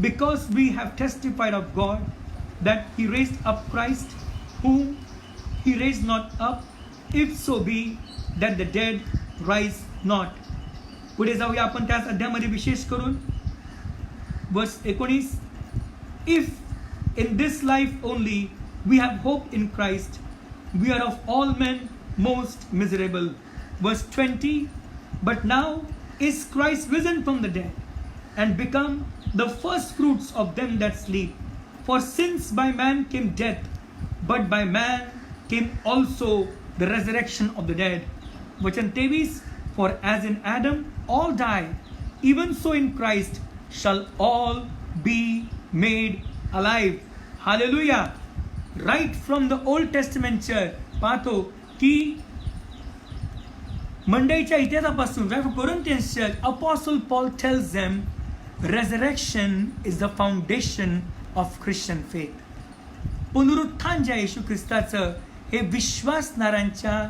because we have testified of God that he raised up Christ, whom he raised not up, if so be that the dead rise not. पुढे जाऊया आपण त्याच अध्यायामध्ये विशेष करून verse 19, if in this life only we have hope in Christ, we are of all men most miserable. Verse 20, but now is Christ risen from the dead, and become the first fruits of them that sleep. For since by man came death, but by man came also the resurrection of the dead. Vachan 23, for as in Adam all die, even so in Christ shall all be made alive. Hallelujah. Right from the Old Testament church पाहतो की मंडईच्या इतिहासापासून Corinthians church, Apostle Paul tells them resurrection is the foundation of Christian faith. पुनरुत्थान जे येशू ख्रिस्ताचं हे विश्वासणाऱ्यांच्या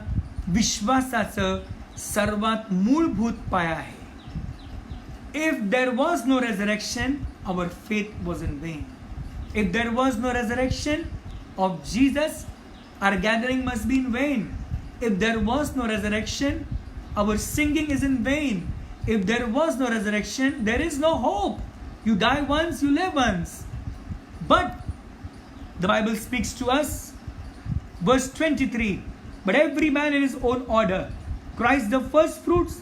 विश्वासाचं सर्वात मूलभूत पाया आहे. If there was no resurrection, our faith was in vain. If there was no resurrection of Jesus, our gathering must be in vain. If there was no resurrection, our singing is in vain. If there was no resurrection, there is no hope. You die once, you live once. But the Bible speaks to us, verse 23, but every man in his own order, Christ the first fruits,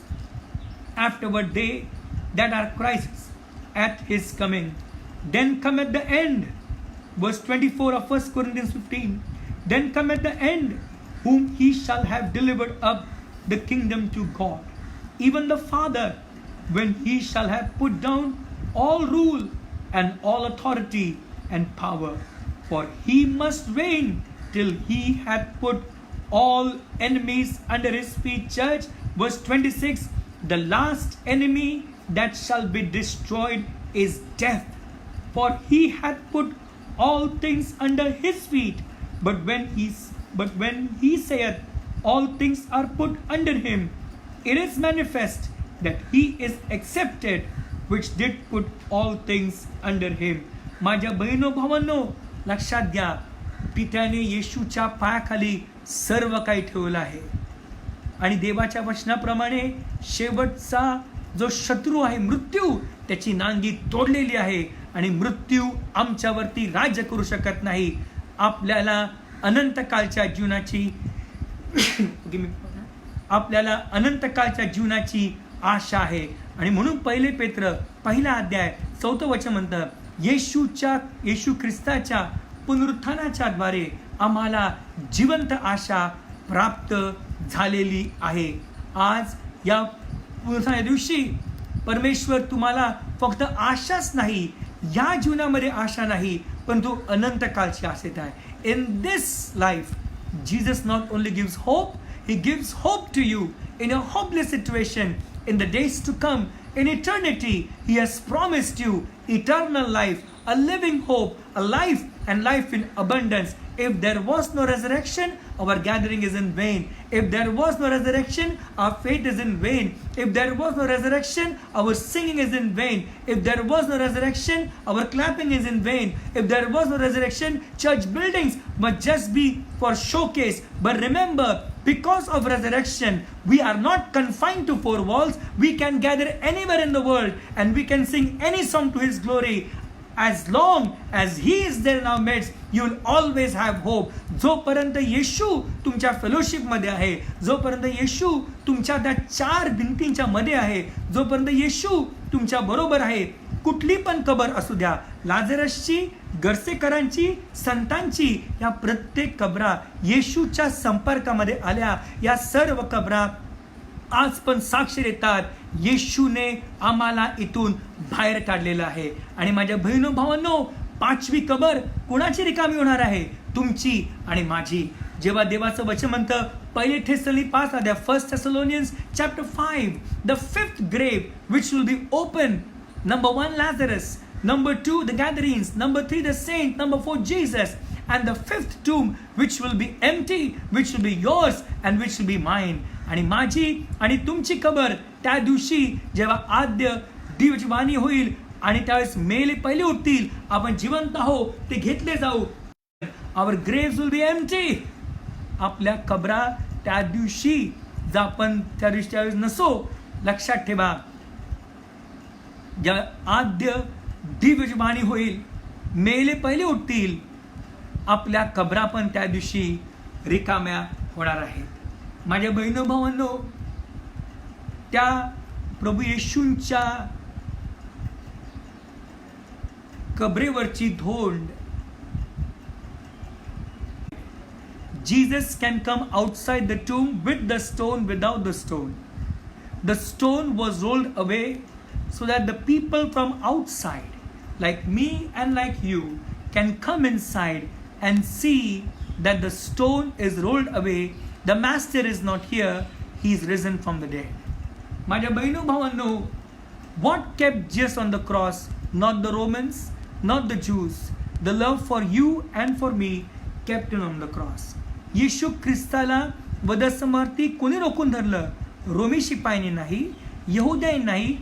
afterward they that are Christ's at his coming. Then come at the end, verse 24 of 1 Corinthians 15, then come at the end, whom he shall have delivered up the kingdom to God, even the Father, when he shall have put down all rule and all authority and power. For he must reign till he hath put all enemies under his feet. Church, verse 26, the last enemy that shall be destroyed is death. For he hath put all things under his feet. But when he saith all things are put under him, it is manifest that he is accepted which did put all things under him. माझ्या बहिणो भावांनो, लक्षात घ्या, पित्याने येशूच्या पायाखाली सर्व काही ठेवलं आहे. आणि देवाच्या वचनाप्रमाणे शेवटचा जो शत्रू आहे मृत्यू, त्याची नांगी तोडलेली आहे आणि मृत्यू आमच्यावरती राज्य करू शकत नाही. आपल्याला अनंतकाळच्या जीवनाची आशा आहे. आणि म्हणून पहिले पेत्र पहिला अध्याय 4 वचन म्हणतं, येशू ख्रिस्ताच्या पुनरुत्थानाच्या द्वारे आम्हाला जिवंत आशा प्राप्त झालेली आहे. आज या पुनरुत्थानाच्या दिवशी परमेश्वर तुम्हाला फक्त आशाच नाही, या जीवनामध्ये आशा नाही, परंतु अनंत काळची आशेत आहे. In this life Jesus not only gives hope, he gives hope to you in a hopeless situation. In the days to come, in eternity, he has promised you eternal life, a living hope, a life and life in abundance. If there was no resurrection, our gathering is in vain. If there was no resurrection, our faith is in vain. If there was no resurrection, our singing is in vain. If there was no resurrection, our clapping is in vain. If there was no resurrection, church buildings must just be for showcase. But remember, Because of resurrection, we are not confined to four walls. We can gather anywhere in the world and we can sing any song to His glory. As long as He is there in our midst, you will always have hope. जोपर्यंत येशू तुमच्या फेलोशिपमध्ये आहे, जोपर्यंत येशू तुमच्या त्या चार भिंतींच्या मध्ये आहे, जोपर्यंत येशू तुमच्या बरोबर आहे, कुठली पण कबर असू द्या, लाजरसची, गर्सेकरांची, संतांची, या प्रत्येक कबरा येशूच्या संपर्कामध्ये आल्या. या सर्व कबरा आज पण साक्ष देतात, येशूने आम्हाला इथून बाहेर काढलेलं आहे. आणि माझ्या बहिणो भावांनो, पाचवी कबर कुणाची रिकामी होणार आहे? तुमची आणि माझी. जेव्हा देवाचं वचन म्हणतं, पहिले थेसलोनी 5 अध्याय, 1 Thessalonians chapter 5, the fifth grave which will be open. Number 1, Lazarus. Number 2, the Gadarenes. Number 3, the saint. Number 4, Jesus. And the fifth tomb which will be empty, which will be yours and which will be mine. आणि माझी आणि तुमची कबर त्या दिवशी जेव्हा आद्य दिवजवाणी होईल आणि त्यावेळेस मेले पहिले उठतील, आपण जिवंत आहो ते घेतले जाऊ. Our graves will be empty. आपल्या कबरा त्या दिवशी जर आपण त्या दिवशी त्यावेळेस नसो, लक्षात ठेवा, ज्या आद्य दिवजवाणी होईल, मेले पहिले उठतील, आपल्या कबरा पण त्या दिवशी रिकाम्या होणार आहेत. माझ्या बहिणो भावांनो, त्या प्रभू येशूंच्या कबरेवरची धोंड, Jesus can come outside the tomb with the stone, without the stone. The stone was rolled away so that the people from outside, like me and like you, can come inside and see that the stone is rolled away. The master is not here, he is risen from the dead. माझ्या बहिणो भावांनो, what kept Jesus on the cross? Not the Romans, not the Jews. The love for you and for me kept him on the cross. येशू ख्रिस्ताला वधसमार्थी कोणी रोखून धरलं? Romney शिपाईने नाही, यहुद्याने नाही,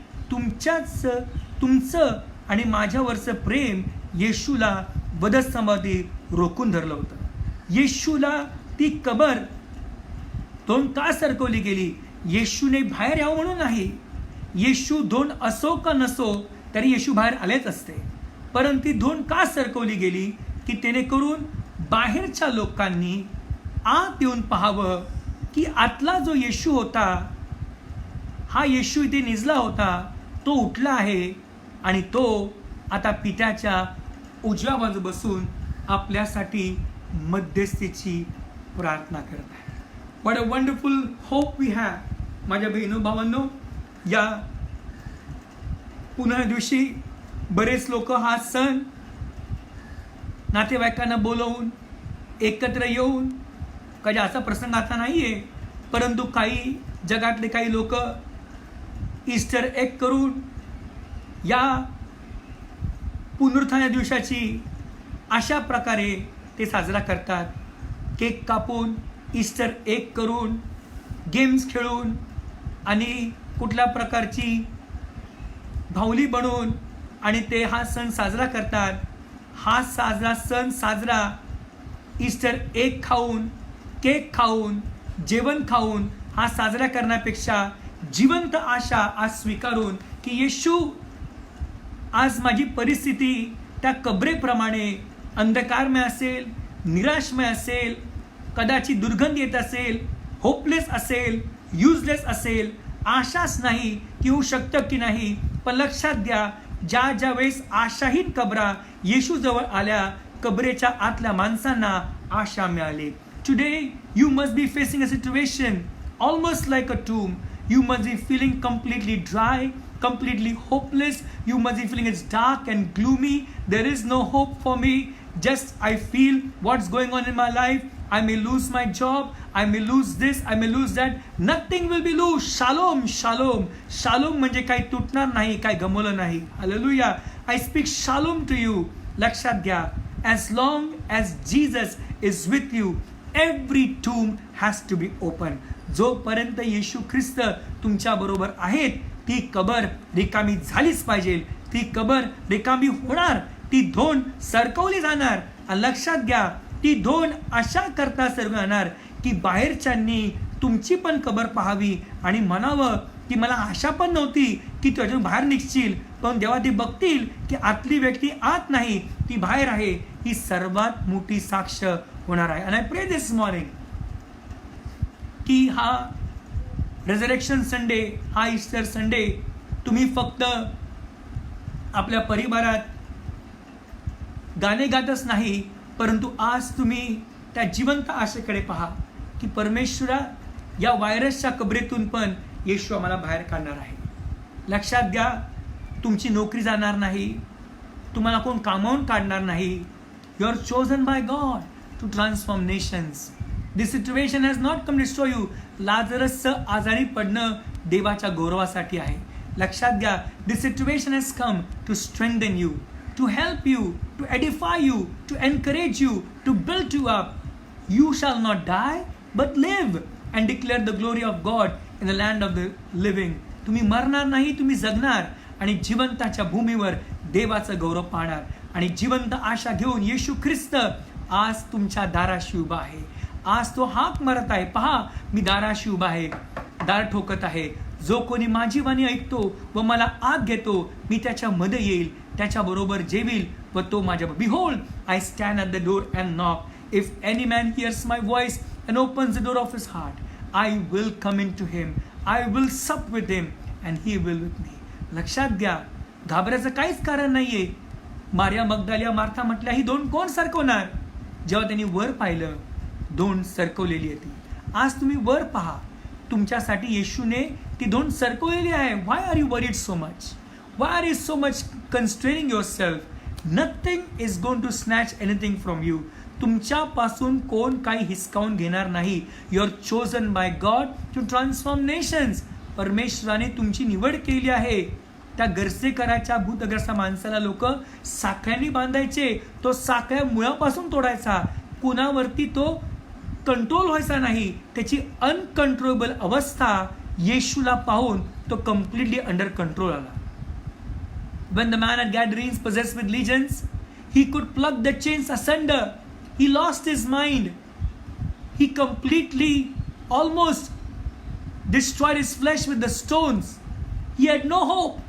तुमचं आणि माझ्यावरचं प्रेम येशूला वधसमाधी रोखून धरलं होतं. येशूला ती कबर दोन का सरकवली गेली? येशूने बाहेर यावं म्हणून नाही. येशू दोन असो का नसो तरी येशू बाहेर आलेच असते. परंतु ती दोन का सरकवली गेली? की जेणेकरून बाहेरच्या लोकांनी आत येऊन पाहावं की आतला जो येशू होता, हा येशू इथे निजला होता, तो उठला आहे आणि तो आता पित्याच्या उजव्या बाजू बसून आपल्यासाठी मध्यस्थीची प्रार्थना करत आहे. What a wonderful hope we have. माझ्या बहिणो भावांनो, या पुन्हा दिवशी बरेच लोक हा सण नातेवाईकांना बोलवून एकत्र येऊन, कधी असा प्रसंग आता नाहीये, परंतु काही जगातले काही लोक ईस्टर एग करून या पुनरुत्थाना दिवसाची अशा प्रकारे ते साजरा करतात. केक कापून, ईस्टर एग करून, गेम्स खेळून आणि कुठल्या प्रकारची भावली बनवून आणि ते हा सण साजरा करतात. हा सण साजरा ईस्टर एग खाऊन, केक खाऊन, जेवण खाऊन हा साजरा करण्यापेक्षा जिवंत आशा आज स्वीकारून की येशू, आज माझी परिस्थिती त्या कबरेप्रमाणे अंधकारमय असेल, निराशमय असेल, कदाचित दुर्गंध येत असेल, होपलेस असेल, युजलेस असेल, आशाच नाही की होऊ शकतं की नाही. पण लक्षात द्या, ज्या ज्या वेळेस आशाहीन कबरा येशू जवळ आल्या, कबरेच्या आतल्या माणसांना आशा मिळाली. Today you must be facing a situation almost like a tomb. You must be feeling completely dry, completely hopeless. You must be feeling it's dark and gloomy. There is no hope for me. Just I feel what's going on in my life. I may lose my job. I may lose this. I may lose that. Nothing will be lost. Shalom, shalom. Shalom म्हणजे काही तुटणार नाही, काही गमवलं नाही. Hallelujah. I speak shalom to you. लक्षात घ्या. As long as Jesus is with you, every tomb has to be open. जोपर्यंत येशू ख्रिस्त तुमच्या बरोबर आहेत, ती कबर रिकामी झालीच पाहिजे. ती कबर रिकामी होणार, ती धोंड सरकवली जाणार. आणि लक्षात घ्या, ती धोंड अशा करता सरकवणार की बाहेरच्यांनी तुमची पण कबर पाहावी आणि म्हणावं की मला आशा पण नव्हती की तू अजून बाहेर निघशील, पण जेव्हा ते बघतील की आतली व्यक्ती आत नाही ती बाहेर आहे, ही सर्वात मोठी साक्ष होणार आहे. आणि आय प्रे दिस मॉर्निंग की हा रिझरेक्शन संडे, हा ईस्टर संडे तुम्ही फक्त आपल्या परिवारात गाणे गातच नाही, परंतु आज तुम्ही त्या जिवंत आशेकडे पहा की परमेश्वरा, या व्हायरसच्या कबरेतून पण येशू आम्हाला बाहेर काढणार आहे. लक्षात घ्या, तुमची नोकरी जाणार नाही, तुम्हाला कोण कामावून काढणार नाही. You are chosen by God to transform nations. This situation has not come to show you. लाजरसचं आजारी पडणं देवाच्या गौरवासाठी आहे. लक्षात घ्या, this situation has come to strengthen you, to help you, to edify you, to encourage you, to build you up. You shall not die, but live and declare the glory of God in the land of the living. तुम्ही मरणार नाही, तुम्ही जगणार आणि जिवंताच्या भूमीवर देवाचं गौरव पाहणार. आणि जिवंत आशा घेऊन येशू ख्रिस्त आज तुमच्या दाराशी उभा आहे. आज तो हाक मारत आहे, पहा मी दाराशी उभा आहे, दार ठोकत आहे. जो कोणी माझी वाणी ऐकतो व मला आत घेतो, मी त्याच्यामध्ये येईल, त्याच्याबरोबर जेवील व तो माझ्या. Behold, I stand at the door and knock. If any man hears my voice and opens the door of his heart, I will come into him. I will sup with him and he will with me. लक्षात घ्या, घाबरायचं काहीच कारण नाहीये. Maria Magdalia, Martha म्हटल्या, ही दोन कोण सरकवणार? जेव्हा त्यांनी वर पाहिलं, दोन सरकवलेली होती. आज तुम्ही वर पहा, तुमच्यासाठी येशूने ती दोन सरकवलेली आहे. Why are you worried so much? Why are you so much constraining yourself? Nothing is going to snatch anything from you. तुमच्यापासून कोण काही हिसकावून घेणार नाही. You are chosen by God to transform nations. परमेश्वराने तुमची निवड केली आहे. त्या गर्सेकराच्या भूतग्रस्त माणसाला लोक साखळ्यांनी बांधायचे, तो साखळ्या मुळापासून तोडायचा. कुणावरती तो कंट्रोल व्हायचा नाही. त्याची अनकंट्रोलेबल अवस्था येशूला पाहून तो कम्प्लिटली अंडर कंट्रोल आला. When the man at Gadarenes possessed with legions, he could pluck the chains asunder. He lost his mind. He completely, almost destroyed his flesh with the stones. He had no hope.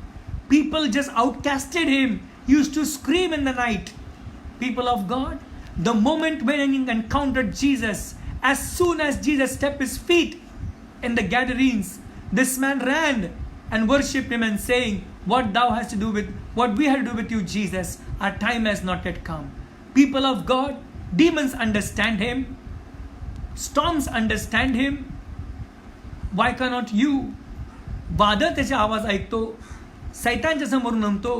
People just outcasted him. He used to scream in the night. People of God, the moment when he encountered Jesus, as soon as Jesus stepped his feet in the Gadarenes, this man ran and worshipped him and saying, what thou hast to do with, what we have to do with you, Jesus, our time has not yet come. People of God, demons understand him, storms understand him. Why cannot you? वादळ त्याचा आवाज ऐकतो, सैतानच्या समोर नमतो.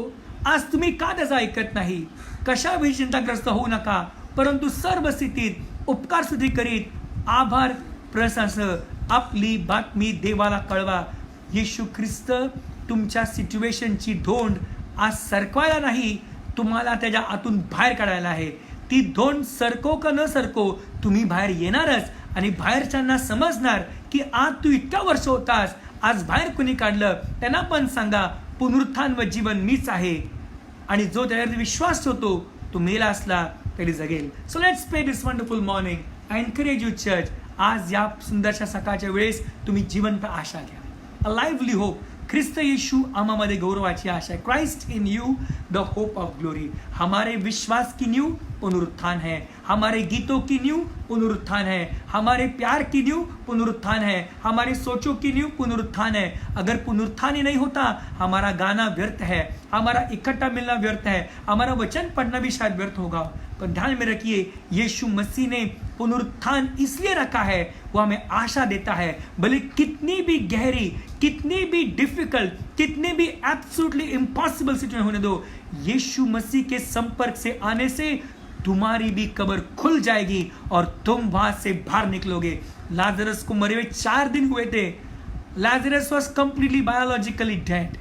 आज तुम्ही का त्याचा ऐकत नाही? कशाविषयी चिंताग्रस्त होऊ नका, परंतु सर्व स्थितीत उपकार स्तुती करीत आभार प्रशंसा आपली बातमी देवाला कळवा. येशू ख्रिस्त तुमच्या सिच्युएशनची धोंड आज सरकवायला नाही, तुम्हाला त्याच्या आतून बाहेर काढायला आहे. ती धोंड सरको का न सरको, तुम्ही बाहेर येणारच. आणि बाहेरच्यांना समजणार की आज तू इतक्या वर्ष होतास, आज बाहेर कुणी काढलं, त्यांना पण सांगा पुनरुत्थान व जीवन मीच आहे. आणि जो त्याच्यावर विश्वास ठेवतो तो मेला असला तरी जगेल. So let's pray this wonderful morning. I encourage you church, आज या सुंदरशा सकाळच्या वेळेस तुम्ही जिवंत आशा घ्या, अ लाइवली होप. ख्रिस्त यीशु आमामध्ये गौरवाची आशा है. Christ in you the hope of glory. हमारे विश्वास की न्यू पुनरुत्थान है, हमारे गीतों की न्यू पुनरुत्थान है, हमारे प्यार की न्यू पुनरुत्थान है, हमारी सोचों की न्यू पुनरुत्थान है. अगर पुनरुत्थान ही नहीं होता, हमारा गाना व्यर्थ है, हमारा इकट्ठा मिलना व्यर्थ है, हमारा वचन पढ़ना भी शायद व्यर्थ होगा. पर ध्यान में रखिए, यीशु मसीह ने पुनरुत्थान इसलिए रखा है, वो हमें आशा देता है. भले कितनी भी गहरी, कितनी भी डिफिकल्ट, कितनी भी एब्सोल्युटली इम्पॉसिबल सिचुएशन होने दो, यीशु मसीह के संपर्क से आने से तुम्हारी भी कब्र खुल जाएगी और तुम वहां से बाहर निकलोगे. लाजरस को मरे हुए 4 दिन हुए थे. Lazarus was completely biologically dead.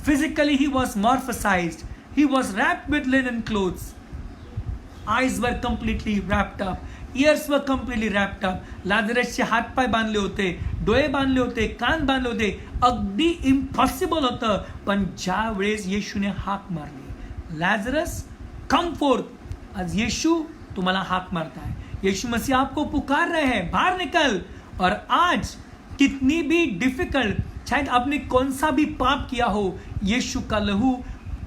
Physically he was morphosized. He was wrapped with linen clothes. Eyes were completely wrapped up. Ears were completely wrapped up. लाजरसचे हात पाय बांधले होते, डोळे बांधले होते, कान बांधले होते. अगदी इम्पॉसिबल होतं. पण ज्या वेळेस येशूने हाक मारली, लाजरस कम फोर्थ. आज येशू तुम्हाला हाक मारताय. यीशु मसीह आपको पुकार रहे हैं, बाहर निकल। और आज कितनी भी डिफिकल्ट, शायद आपने कौन सा भी पाप किया हो, यीशु का लहू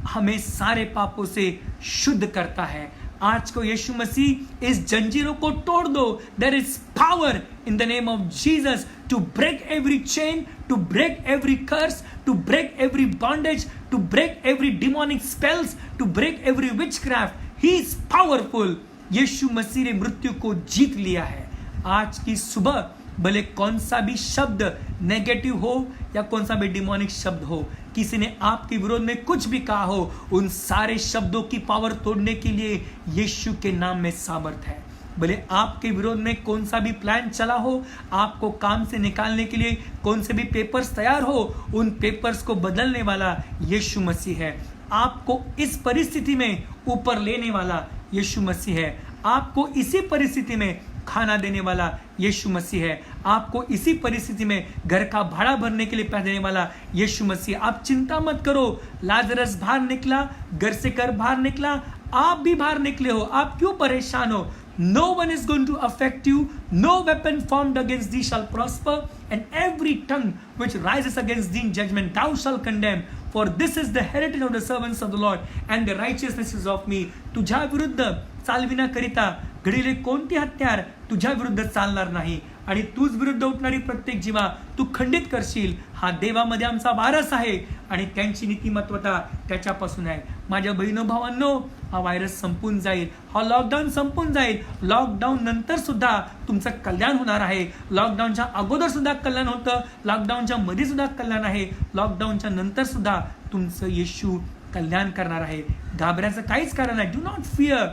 हमें सारे पापों से शुद्ध करता है। आज को यीशु मसीह इस जंजीरों को तोड़ दो। There is power in the name of Jesus to break every chain, to break every curse, to break every bondage, to break every demonic spells, to break every witchcraft. He is powerful. Yeshu मसीह ने मृत्यु को जीत लिया है। आज की सुबह भले कौन सा भी शब्द नेगेटिव हो या कौन सा भी डिमोनिक शब्द हो, किसी ने आपके विरोध में कुछ भी कहा हो, उन सारे शब्दों की पावर तोड़ने के लिए यीशु के नाम में सामर्थ है। भले आपके विरोध में कौन सा भी प्लान चला हो, आपको काम से निकालने के लिए कौन से भी पेपर्स तैयार हो, उन पेपर्स को बदलने वाला यीशु मसीह है। आपको इस परिस्थिति में ऊपर लेने वाला यीशु मसीह है। आपको इसी परिस्थिति में खाना देने वाला यीशु मसीह है। आपको इसी परिस्थिति में घर का भाड़ा भरने के लिए पैसे देने वाला यीशु मसीह। आप चिंता मत करो। लाजरस बाहर निकला, घर से कर बाहर निकला, आप भी बाहर निकले हो। आप क्यों परेशान हो? No one is going to affect you. No weapon formed against thee shall prosper, and every tongue which rises against thee in judgment thou shalt condemn. For this is the heritage of the servants of the Lord, and the righteousness is of me. तुझ्या विरुद्ध चालविण्याकरिता घडीले कोणती हत्यार तुझ्या विरुद्ध चालणार नाही, आणि तूच विरुद्ध उठणारी प्रत्येक जीवा तू खंडित करशील. हा देवामध्ये आमचा वारस आहे, आणि त्यांची नीतिमत्वता त्याच्यापासून आहे. माझ्या बहिणो भावांनो, हा व्हायरस संपून जाईल, हा लॉकडाऊन संपून जाईल. लॉकडाऊन नंतर सुद्धा तुमचं कल्याण होणार आहे. लॉकडाऊनच्या अगोदर सुद्धा कल्याण होतं, लॉकडाऊनच्या मध्ये सुद्धा कल्याण आहे, लॉकडाऊनच्या नंतर सुद्धा तुमचं येशू कल्याण करणार आहे. घाबरायचं काहीच कारण नाही. Do not fear.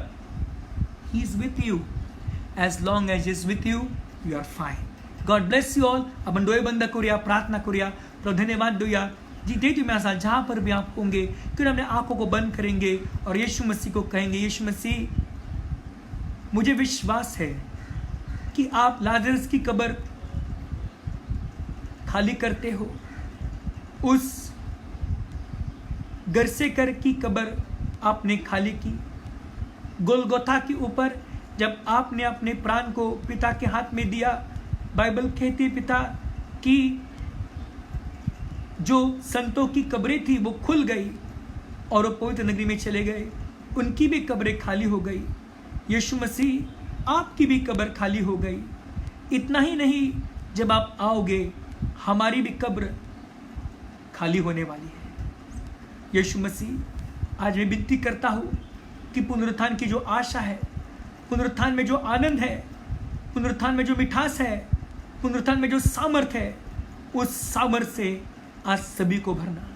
He is with you. As long as is with you, you are fine. God bless you all. अपन डोळे बंद करूया, प्रार्थना करूया, तो धन्यवाद दूया. जितने भी मैं जहाँ पर भी आप होंगे, क्यों अपने आंखों को बंद करेंगे और यीशु मसीह को कहेंगे, यीशु मसीह, मुझे विश्वास है कि आप लाजरस की कब्र खाली करते हो. उस गर्सेकर की कब्र आपने खाली की. गोलगोथा के ऊपर जब आपने अपने प्राण को पिता के हाथ में दिया, बाइबल कहती है पिता की जो संतों की कब्रें थी वो खुल गई और वो पवित्र नगरी में चले गए. उनकी भी कब्रें खाली हो गई. यीशु मसीह, आपकी भी कब्र खाली हो गई. इतना ही नहीं, जब आप आओगे हमारी भी कब्र खाली होने वाली है. यीशु मसीह, आज मैं विनती करता हूँ कि पुनरुत्थान की जो आशा है, पुनरुत्थान में जो आनंद है, पुनरुत्थान में जो मिठास है, पुनरुत्थान में जो सामर्थ्य है, उस सामर्थ्य से आज सभी को भरना.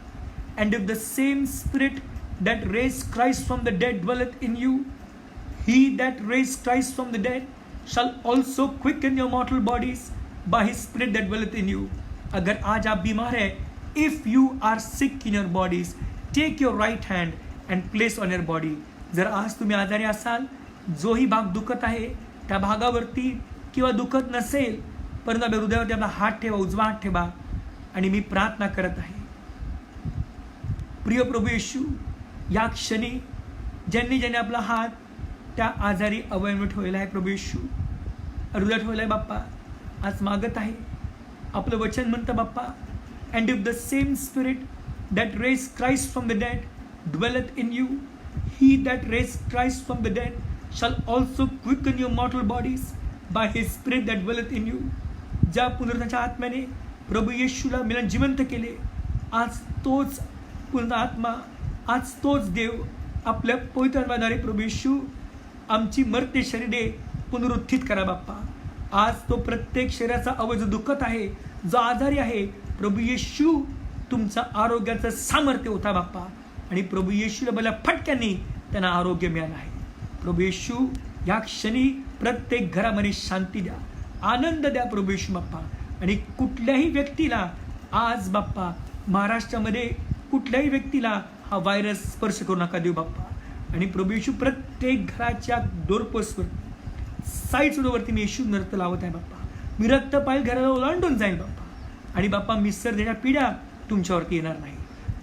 And if the same spirit that raised Christ from the dead dwelleth in you, he that raised Christ from the dead shall also quicken your mortal bodies by his spirit that dwelleth in you. अगर आज आप बीमार है, if you are sick in your bodies, take your right hand and place on your body. जर आज तुम्ही आजारी असाल, जोही भाग दुखत आहे त्या भागावरती किंवा दुखत नसेल, परंतु आपल्या हृदयावरती आपला हात ठेवा, उजवा हात ठेवा, आणि मी प्रार्थना करत आहे. प्रिय प्रभू येशू, या क्षणी ज्यांनी आपला हात त्या आजारी अवयवावर ठेवलेला आहे, प्रभू येशू हृदयात ठेवला आहे बाप्पा, आज मागत आहे. आपलं वचन म्हणतं बाप्पा, and if the same spirit that raised Christ from the dead dwelleth in you, he that raised Christ from the dead shall also quicken your mortal bodies by his spirit that dwelleth in you. ज्या पुनरुत्थानाच्या आत्म्याने प्रभू येशूला मिळा जिवंत केले, आज तोच पुनरुत्थान आत्मा, आज तोच देव आपल्या पवित्र आत्म्याद्वारे प्रभू येशू आमची मर्त्य शरीरे पुनरुत्थित करा बाप्पा. आज तो प्रत्येक शरीराचा अवयव जो दुखत आहे, जो आजारी आहे, प्रभू येशू तुमचा आरोग्याचं सामर्थ्य होता बाप्पा, आणि प्रभू येशूला मला फटक्याने त्यांना आरोग्य मिळालं आहे. प्रभू येशू, या क्षणी प्रत्येक घरामध्ये शांती द्या, आनंद द्या प्रभू येशू बाप्पा. आणि कुठल्याही व्यक्तीला आज बाप्पा महाराष्ट्रामध्ये कुठल्याही व्यक्तीला हा व्हायरस स्पर्श करू नका देऊ बाप्पा. आणि प्रभू येशू प्रत्येक घराच्या डोरपोस्टवर, साईड सुद्धावरती मी येशू नृत्य लावत आहे बाप्पा. मी रक्त पाहिल घराला ओलांडून जाईल बाप्पा. आणि बाप्पा मिसरलेल्या पिढ्या तुमच्यावरती येणार नाही.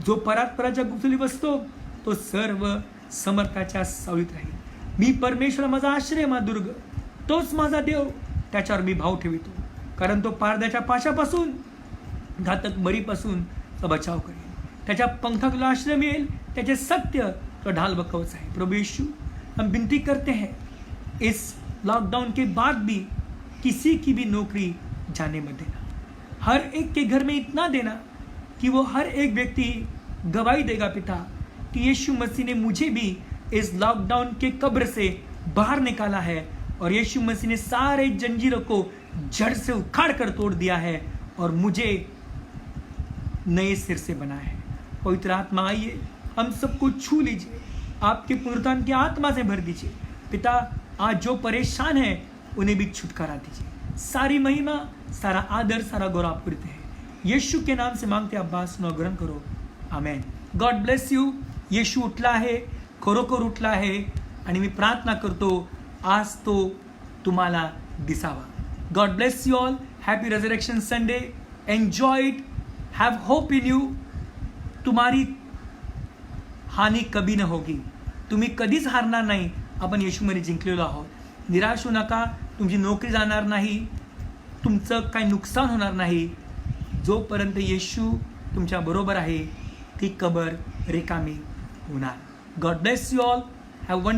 जो परात्पराच्या गुफली बसतो तो सर्व समर्थाच्या सावलीत राहील. मी परमेश्वर माझा आश्रय, मा दुर्ग, तोच माझा देव, त्याच्यावर मी भाव ठेवितो, कारण तो पारद्याच्या पाशापासून, घातक बरीपासून तो बचाव करेल. त्याच्या पंखा तुला आश्रय मिळेल, त्याचे सत्य तो ढाल व कवच आहे. प्रभु यीशु, हम विनती करते हैं इस लॉकडाउन के बाद भी किसी की भी नौकरी जाने मत देना. हर एक के घर में इतना देना कि वो हर एक व्यक्ति गवाही देगा पिता कि यीशु मसीह ने मुझे भी इस लॉकडाउन के कब्र से बाहर निकाला है, और यीशु मसीह ने सारे जंजीरों को जड़ से उखाड़ कर तोड़ दिया है और मुझे नए सिर से बनाया है. पवित्र आत्मा आइए, हम सबको छू लीजिए, आपके पुनरुत्थान की आत्मा से भर दीजिए. पिता, आज जो परेशान है उन्हें भी छुटकारा दीजिए. सारी महिमा, सारा आदर, सारा गौरव आप करते हैं. यीशु के नाम से मांगते अब्बा, सुनो, ग्रहण करो. Amen. God bless you. Yeshu उठला आहे, खरोखर उठला आहे, आणि मी प्रार्थना करतो आज तो तुम्हाला दिसावा. God bless you all. Happy resurrection Sunday. Enjoy it. Have hope in you. तुम्हारी हानी कभी न होगी. तुम्ही कधीच हारणार नाही. आपण येशूमध्ये जिंकलेलो आहोत. निराश होऊ नका. तुमची नोकरी जाणार नाही, तुमचं काही नुकसान होणार नाही. जोपर्यंत येशू तुमच्या बरोबर आहे, ती कबर रिकामी होणार. God bless you all. Have wonderful